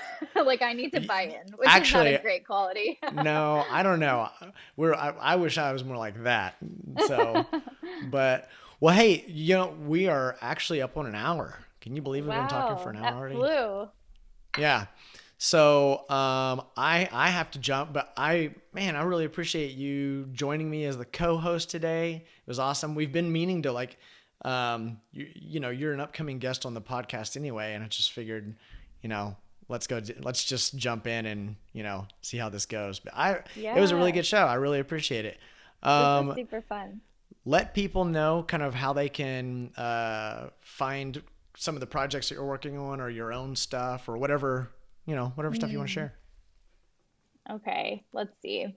Like I need to buy in, which is not a Actually, great quality. no, I don't know. I wish I was more like that. So, but well, hey, we are actually up on an hour. Can you believe we've been talking for Wow, an hour that already? flew. Yeah. So I have to jump, but I really appreciate you joining me as the co-host today. It was awesome. We've been meaning to like, you're an upcoming guest on the podcast anyway, and I just figured, you know, let's just jump in and see how this goes. But it was a really Yeah, good show. I really appreciate it. this was Um, super fun. Let people know kind of how they can find some of the projects that you're working on or your own stuff or whatever stuff you want to Mm, share. okay, let's see.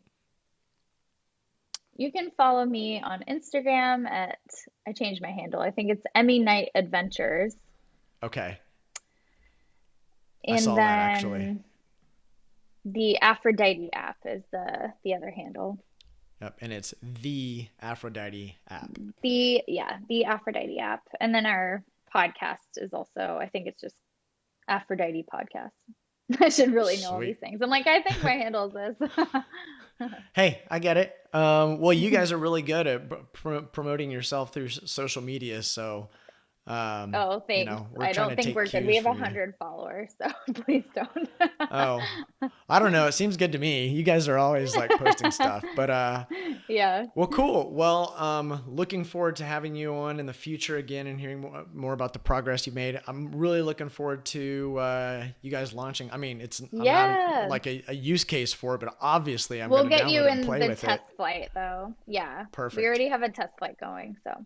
You can follow me on Instagram at, I changed my handle. I think it's Emmy Night Adventures. Okay. I And saw that actually. then the Aphrodite app is the other handle. Yep, and it's the Aphrodite app. The Aphrodite app. And then our podcast is also, I think it's just Aphrodite podcast. I should really know all these Sweet. things. I'm like, I think my handle is this. Hey, I get it. Well, you guys are really good at promoting yourself through social media, so Oh, thanks. we're I trying don't to think take we're good. We cues have a from you. hundred followers, so please don't. Oh, I don't know. It seems good to me. You guys are always like posting stuff, but Yeah. well, cool. Well, looking forward to having you on in the future again and hearing more about the progress you've made. I'm really looking forward to you guys launching. I mean, I'm not Yeah. like a use case for it, but obviously I'm We'll going to get you download it and in play the with it. test flight though. Yeah. We Perfect. already have a test flight going, so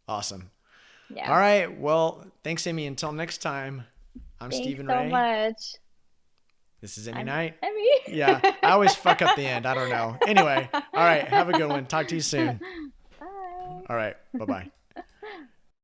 Awesome. yeah. All right. Well, thanks, Amy. Until next time, I'm Thanks Stephen so Ray. much. This is Amy I'm Knight. Yeah, I Emmy. always fuck up the end. I don't know. Anyway, all right. Have a good one. Talk to you soon. Bye. All right. Bye bye.